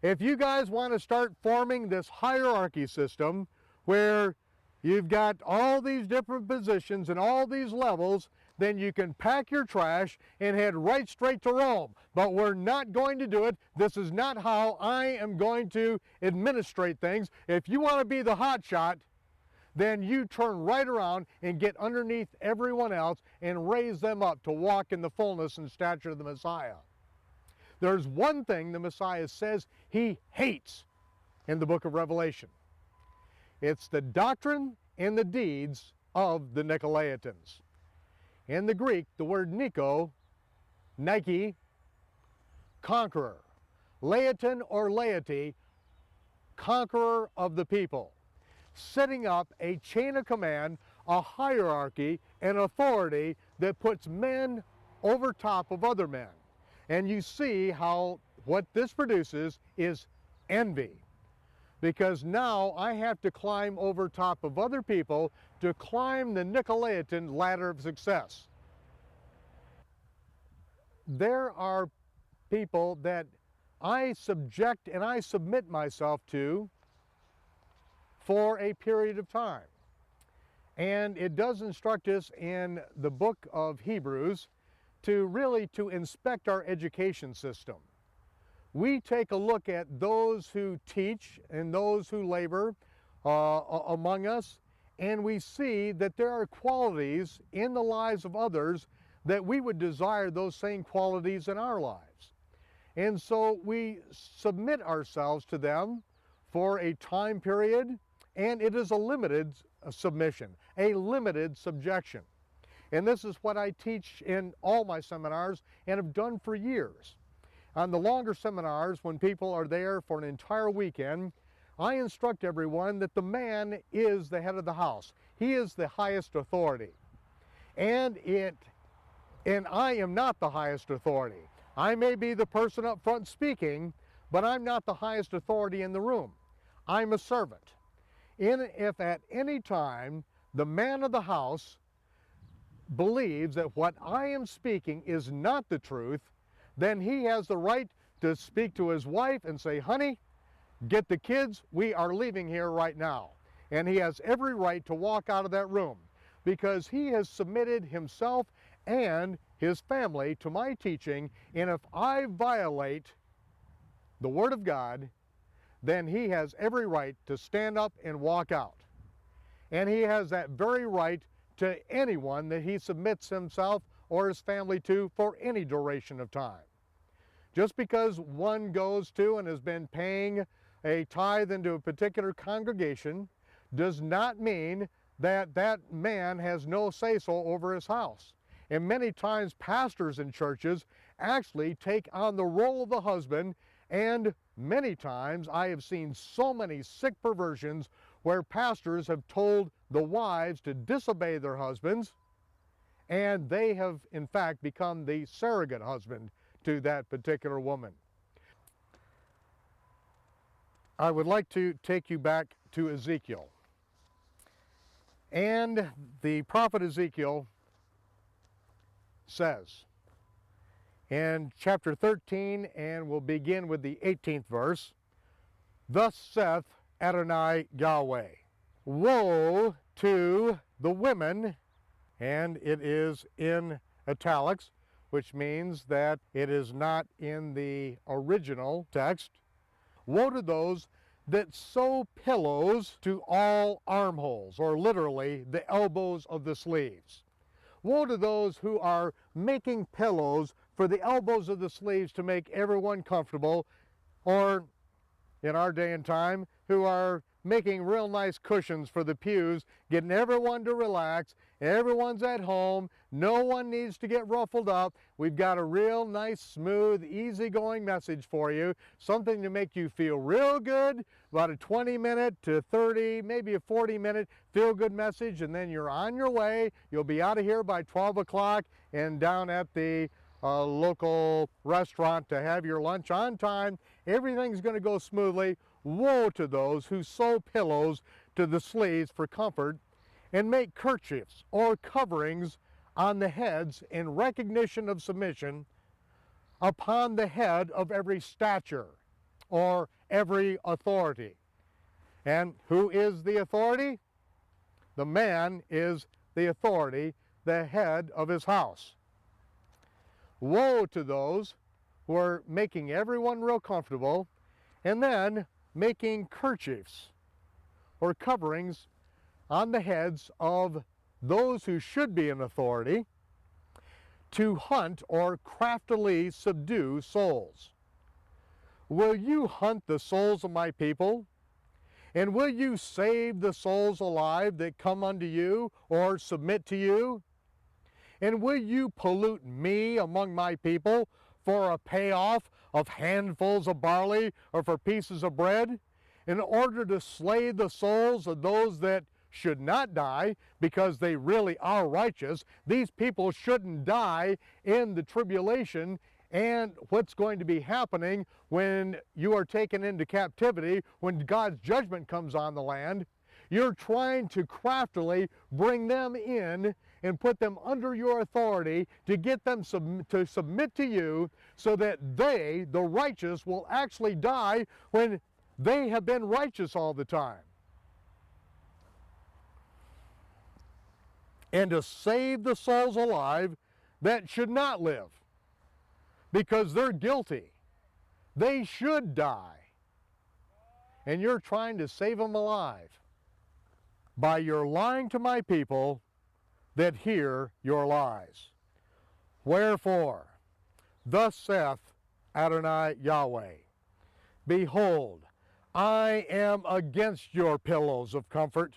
If you guys want to start forming this hierarchy system where you've got all these different positions and all these levels, then you can pack your trash and head right straight to Rome. But we're not going to do it. This is not how I am going to administrate things. If you want to be the hot shot, then you turn right around and get underneath everyone else and raise them up to walk in the fullness and stature of the Messiah. There's one thing the Messiah says he hates in the book of Revelation. It's the doctrine and the deeds of the Nicolaitans. In the Greek, the word Nico, Nike, conqueror. Laiton or laity, conqueror of the people. Setting up a chain of command, a hierarchy, an authority that puts men over top of other men. And you see how what this produces is envy. Because now I have to climb over top of other people to climb the Nicolaitan ladder of success. There are people that I subject and I submit myself to for a period of time. And it does instruct us in the book of Hebrews to inspect our education system. We take a look at those who teach and those who labor among us, and we see that there are qualities in the lives of others that we would desire those same qualities in our lives. And so we submit ourselves to them for a time period, and it is a limited submission, a limited subjection. And this is what I teach in all my seminars and have done for years. On the longer seminars, when people are there for an entire weekend, I instruct everyone that the man is the head of the house. He is the highest authority. And I am not the highest authority. I may be the person up front speaking, but I'm not the highest authority in the room. I'm a servant. If at any time the man of the house believes that what I am speaking is not the truth, then he has the right to speak to his wife and say, honey, get the kids, we are leaving here right now. And he has every right to walk out of that room because he has submitted himself and his family to my teaching, and if I violate the Word of God, then he has every right to stand up and walk out. And he has that very right to anyone that he submits himself or his family to for any duration of time. Just because one goes to and has been paying a tithe into a particular congregation does not mean that that man has no say-so over his house. And many times pastors in churches actually take on the role of the husband, and many times I have seen so many sick perversions where pastors have told the wives to disobey their husbands, and they have in fact become the surrogate husband to that particular woman. I would like to take you back to Ezekiel. And the prophet Ezekiel says in chapter 13, and we'll begin with the 18th verse, thus saith Adonai Yahweh, woe to the women, and it is in italics, which means that it is not in the original text. Woe to those that sew pillows to all armholes, or literally the elbows of the sleeves. Woe to those who are making pillows for the elbows of the sleeves to make everyone comfortable, or in our day and time, who are making real nice cushions for the pews, getting everyone to relax. Everyone's at home. No one needs to get ruffled up. We've got a real nice, smooth, easygoing message for you. Something to make you feel real good. About a 20-minute to 30, maybe a 40-minute feel-good message, and then you're on your way. You'll be out of here by 12 o'clock and down at the local restaurant to have your lunch on time. Everything's going to go smoothly. Woe to those who sew pillows to the sleeves for comfort and make kerchiefs or coverings on the heads in recognition of submission upon the head of every stature or every authority. And who is the authority? The man is the authority, the head of his house. Woe to those who are making everyone real comfortable and then making kerchiefs or coverings on the heads of those who should be in authority to hunt or craftily subdue souls. Will you hunt the souls of my people? And will you save the souls alive that come unto you or submit to you? And will you pollute me among my people for a payoff of handfuls of barley or for pieces of bread, in order to slay the souls of those that should not die because they really are righteous? These people shouldn't die in the tribulation and what's going to be happening when you are taken into captivity, when God's judgment comes on the land. You're trying to craftily bring them in and put them under your authority to get them to submit to you so that they, the righteous, will actually die when they have been righteous all the time. And to save the souls alive that should not live because they're guilty. They should die. And you're trying to save them alive by your lying to my people that hear your lies. Wherefore, thus saith Adonai Yahweh, behold, I am against your pillows of comfort,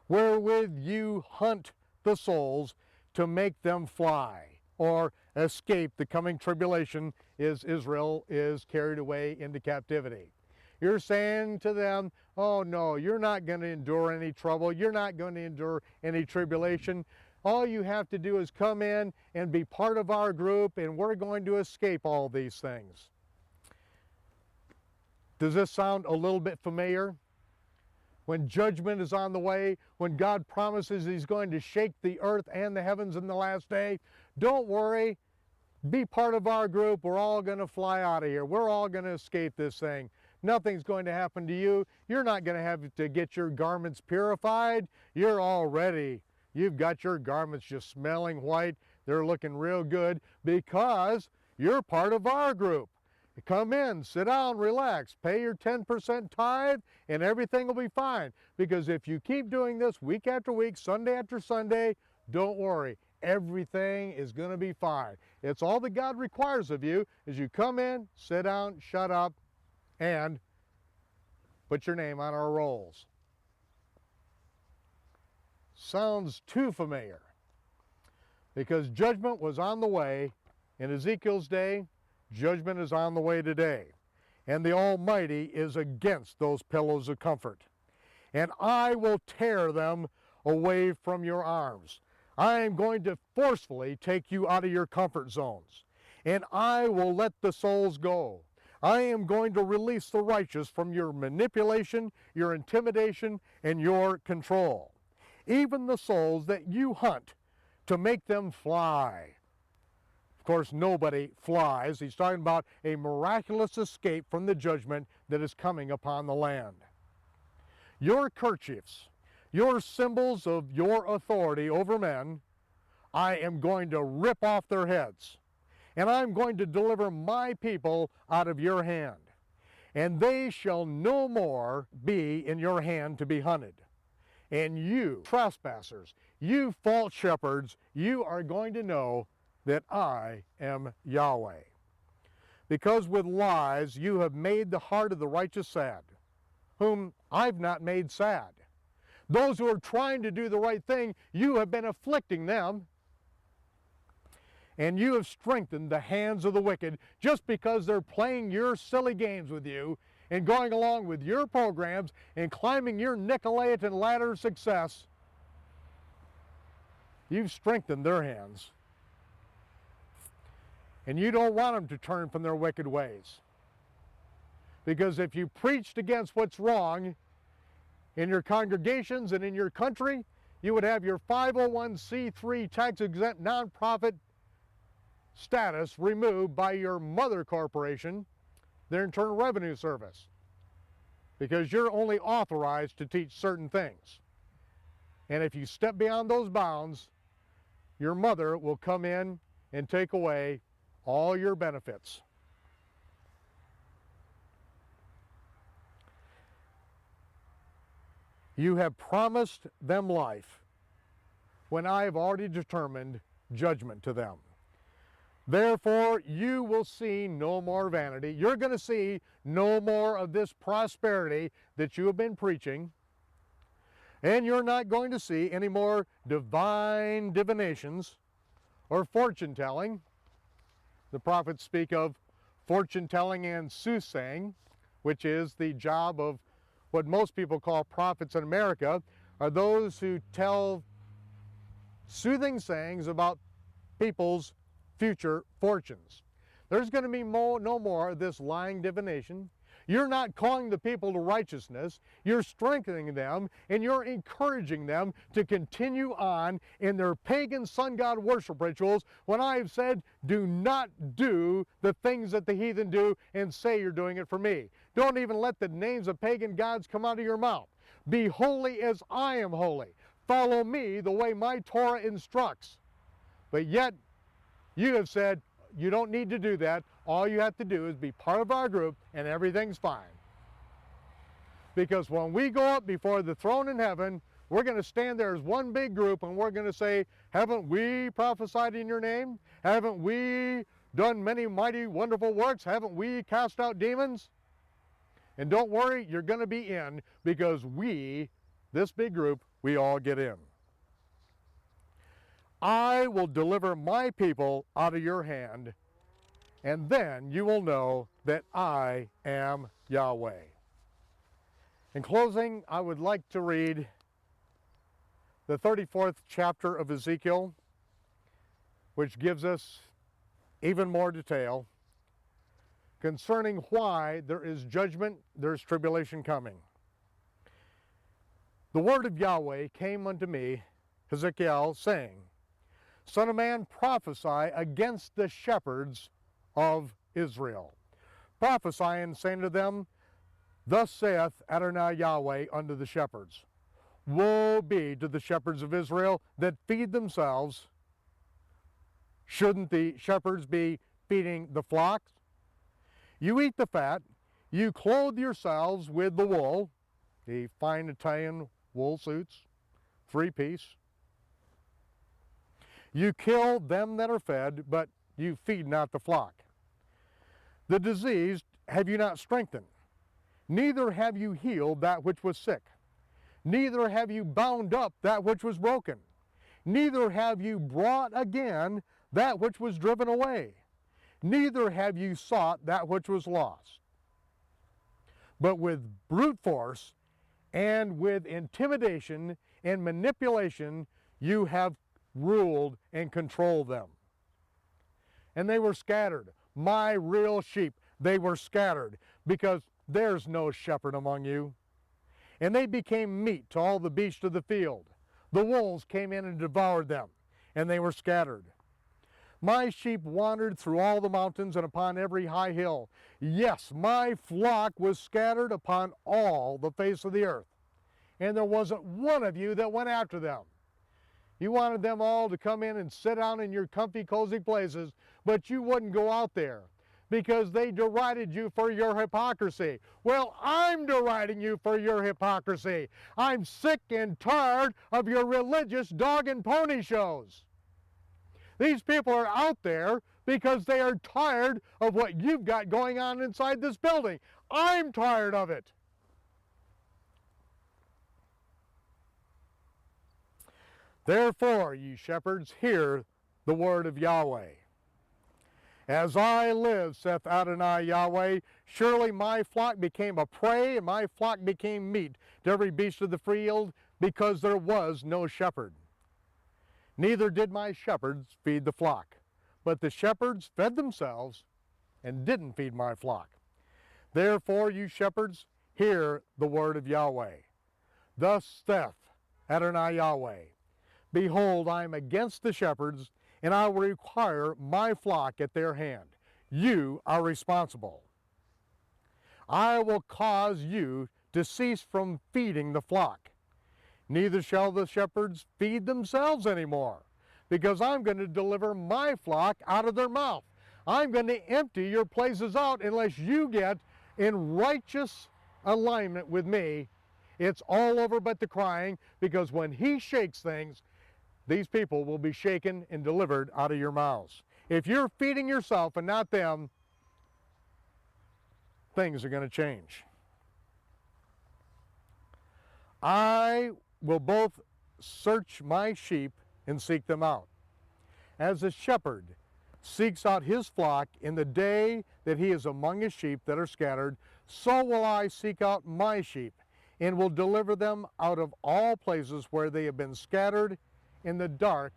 wherewith you hunt the souls to make them fly or escape the coming tribulation as Israel is carried away into captivity. You're saying to them, oh no, you're not going to endure any trouble. You're not going to endure any tribulation. All you have to do is come in and be part of our group, and we're going to escape all these things. Does this sound a little bit familiar? When judgment is on the way, when God promises He's going to shake the earth and the heavens in the last day, don't worry. Be part of our group. We're all going to fly out of here. We're all going to escape this thing. Nothing's going to happen to you. You're not going to have to get your garments purified. You're all ready. You've got your garments just smelling white. They're looking real good because you're part of our group. Come in, sit down, relax, pay your 10% tithe, and everything will be fine. Because if you keep doing this week after week, Sunday after Sunday, don't worry. Everything is going to be fine. It's all that God requires of you is you come in, sit down, shut up, and put your name on our rolls. Sounds too familiar. Because judgment was on the way in Ezekiel's day. Judgment is on the way today. And the Almighty is against those pillows of comfort. And I will tear them away from your arms. I am going to forcefully take you out of your comfort zones. And I will let the souls go. I am going to release the righteous from your manipulation, your intimidation, and your control. Even the souls that you hunt to make them fly. Of course, nobody flies. He's talking about a miraculous escape from the judgment that is coming upon the land. Your kerchiefs, your symbols of your authority over men, I am going to rip off their heads. And I'm going to deliver my people out of your hand. And they shall no more be in your hand to be hunted. And you, trespassers, you false shepherds, you are going to know that I am Yahweh. Because with lies you have made the heart of the righteous sad, whom I've not made sad. Those who are trying to do the right thing, you have been afflicting them. And you have strengthened the hands of the wicked just because they're playing your silly games with you and going along with your programs and climbing your Nicolaitan ladder of success. You've strengthened their hands. And you don't want them to turn from their wicked ways. Because if you preached against what's wrong in your congregations and in your country, you would have your 501c3 tax-exempt nonprofit status removed by your mother corporation, their Internal Revenue Service, because you're only authorized to teach certain things. And if you step beyond those bounds, your mother will come in and take away all your benefits. You have promised them life when I have already determined judgment to them. Therefore, you will see no more vanity. You're going to see no more of this prosperity that you have been preaching. And you're not going to see any more divine divinations or fortune telling. The prophets speak of fortune telling and soothsaying, which is the job of what most people call prophets in America, are those who tell soothing sayings about people's future fortunes. There's going to be no more of this lying divination. You're not calling the people to righteousness. You're strengthening them, and you're encouraging them to continue on in their pagan sun god worship rituals, when I have said, do not do the things that the heathen do and say you're doing it for me. Don't even let the names of pagan gods come out of your mouth. Be holy as I am holy. Follow me the way my Torah instructs. But yet, you have said, you don't need to do that. All you have to do is be part of our group and everything's fine. Because when we go up before the throne in heaven, we're going to stand there as one big group and we're going to say, haven't we prophesied in your name? Haven't we done many mighty, wonderful works? Haven't we cast out demons? And don't worry, you're going to be in, because we, this big group, we all get in. I will deliver my people out of your hand, and then you will know that I am Yahweh. In closing, I would like to read the 34th chapter of Ezekiel, which gives us even more detail concerning why there is judgment, there's tribulation coming. The word of Yahweh came unto me, Ezekiel, saying, Son of man, prophesy against the shepherds of Israel. Prophesying, saying to them, Thus saith Adonai Yahweh unto the shepherds, Woe be to the shepherds of Israel that feed themselves. Shouldn't the shepherds be feeding the flocks? You eat the fat, you clothe yourselves with the wool, the fine Italian wool suits, 3-piece. You kill them that are fed, but you feed not the flock. The diseased have you not strengthened, neither have you healed that which was sick, neither have you bound up that which was broken, neither have you brought again that which was driven away, neither have you sought that which was lost. But with brute force and with intimidation and manipulation you have ruled and controlled them. And they were scattered. My real sheep, they were scattered, because there's no shepherd among you. And they became meat to all the beasts of the field. The wolves came in and devoured them, and they were scattered. My sheep wandered through all the mountains and upon every high hill. Yes, my flock was scattered upon all the face of the earth. And there wasn't one of you that went after them. You wanted them all to come in and sit down in your comfy, cozy places, but you wouldn't go out there because they derided you for your hypocrisy. Well, I'm deriding you for your hypocrisy. I'm sick and tired of your religious dog and pony shows. These people are out there because they are tired of what you've got going on inside this building. I'm tired of it. Therefore, ye shepherds, hear the word of Yahweh. As I live, saith Adonai Yahweh, surely my flock became a prey, and my flock became meat to every beast of the field, because there was no shepherd. Neither did my shepherds feed the flock, but the shepherds fed themselves and didn't feed my flock. Therefore, you shepherds, hear the word of Yahweh. Thus saith Adonai Yahweh, Behold, I am against the shepherds, and I will require my flock at their hand. You are responsible. I will cause you to cease from feeding the flock. Neither shall the shepherds feed themselves anymore, because I'm going to deliver my flock out of their mouth. I'm going to empty your places out unless you get in righteous alignment with me. It's all over but the crying, because when he shakes things, these people will be shaken and delivered out of your mouths. If you're feeding yourself and not them, things are going to change. I will both search my sheep and seek them out. As a shepherd seeks out his flock in the day that he is among his sheep that are scattered, so will I seek out my sheep and will deliver them out of all places where they have been scattered in the dark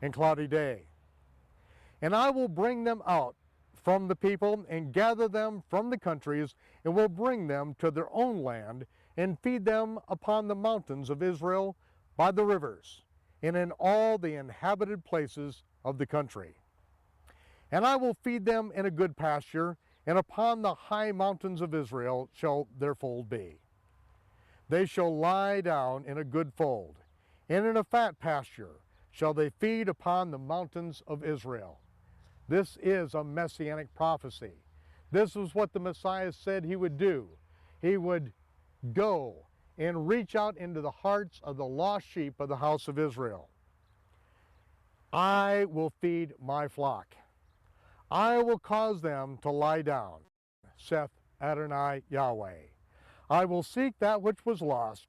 and cloudy day. And I will bring them out from the people and gather them from the countries, and will bring them to their own land and feed them upon the mountains of Israel, by the rivers, and in all the inhabited places of the country. And I will feed them in a good pasture, and upon the high mountains of Israel shall their fold be. They shall lie down in a good fold, and in a fat pasture shall they feed upon the mountains of Israel. This is a messianic prophecy. This is what the Messiah said he would do. He would go and reach out into the hearts of the lost sheep of the house of Israel. I will feed my flock. I will cause them to lie down, saith Adonai Yahweh. I will seek that which was lost,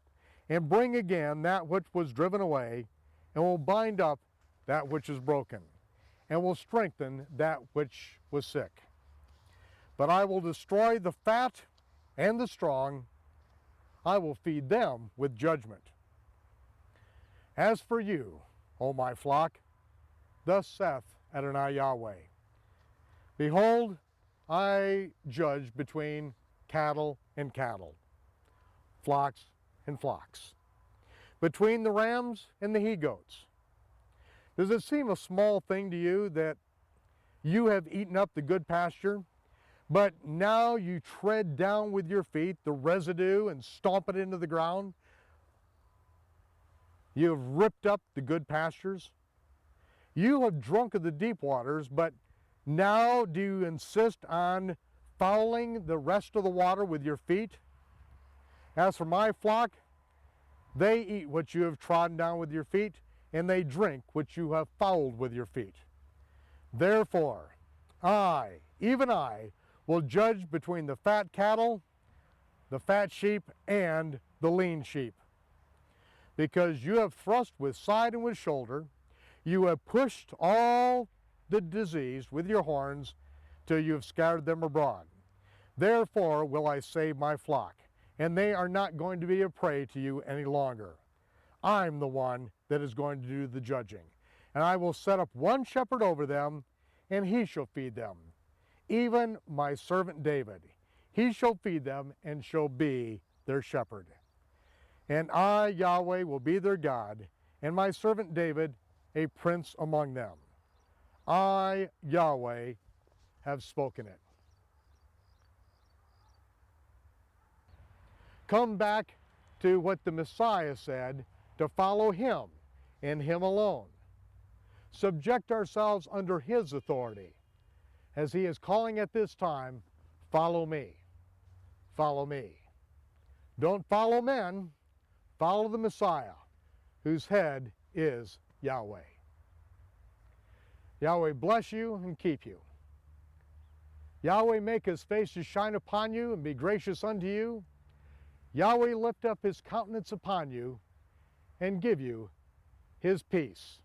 and bring again that which was driven away, and will bind up that which is broken, and will strengthen that which was sick. But I will destroy the fat and the strong. I will feed them with judgment. As for you, O my flock, thus saith Adonai Yahweh, behold, I judge between cattle and cattle, flocks and flocks, between the rams and the he-goats. Does it seem a small thing to you that you have eaten up the good pasture, but now you tread down with your feet the residue and stomp it into the ground? You have ripped up the good pastures. You have drunk of the deep waters, but now do you insist on fouling the rest of the water with your feet? As for my flock, they eat what you have trodden down with your feet, and they drink what you have fouled with your feet. Therefore, I, even I, will judge between the fat cattle, the fat sheep, and the lean sheep. Because you have thrust with side and with shoulder, you have pushed all the diseased with your horns till you have scattered them abroad. Therefore will I save my flock, and they are not going to be a prey to you any longer. I'm the one that is going to do the judging, and I will set up one shepherd over them, and he shall feed them, even my servant David. He shall feed them and shall be their shepherd. And I, Yahweh, will be their God, and my servant David a prince among them. I, Yahweh, have spoken it. Come back to what the Messiah said, to follow him and him alone. Subject ourselves under his authority, as he is calling at this time, follow me, follow me. Don't follow men, follow the Messiah, whose head is Yahweh. Yahweh bless you and keep you. Yahweh make his face to shine upon you and be gracious unto you. Yahweh lift up his countenance upon you and give you his peace.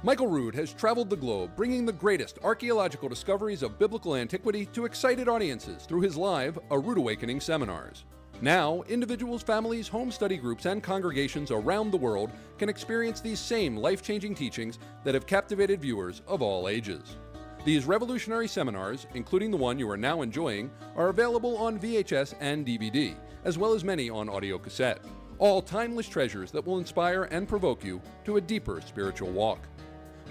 Michael Rood has traveled the globe bringing the greatest archaeological discoveries of biblical antiquity to excited audiences through his live A Rood Awakening seminars. Now, individuals, families, home study groups, and congregations around the world can experience these same life-changing teachings that have captivated viewers of all ages. These revolutionary seminars, including the one you are now enjoying, are available on VHS and DVD, as well as many on audio cassette. All timeless treasures that will inspire and provoke you to a deeper spiritual walk.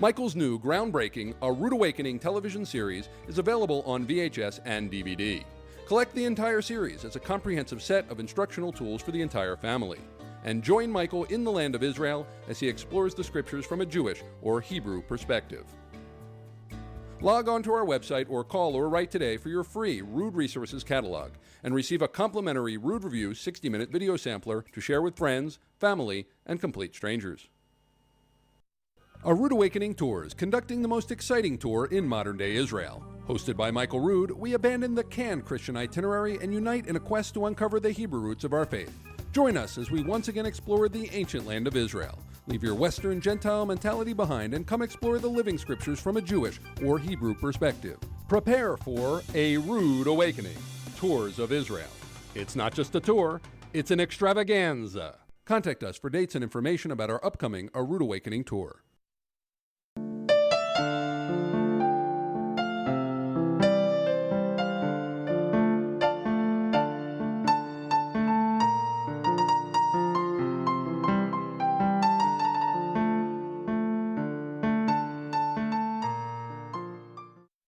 Michael's new groundbreaking A Rood Awakening television series is available on VHS and DVD. Collect the entire series as a comprehensive set of instructional tools for the entire family. And join Michael in the land of Israel as he explores the scriptures from a Jewish or Hebrew perspective. Log on to our website or call or write today for your free Rood Resources catalog and receive a complimentary Rood Review 60-minute video sampler to share with friends, family, and complete strangers. A Rood Awakening Tours, conducting the most exciting tour in modern-day Israel. Hosted by Michael Rood, we abandon the canned Christian itinerary and unite in a quest to uncover the Hebrew roots of our faith. Join us as we once again explore the ancient land of Israel, Leave your Western Gentile mentality behind and come explore the living scriptures from a Jewish or Hebrew perspective. Prepare for a Rood awakening. Tours of Israel. It's not just a tour, it's an extravaganza. Contact us for dates and information about our upcoming A Rood Awakening tour.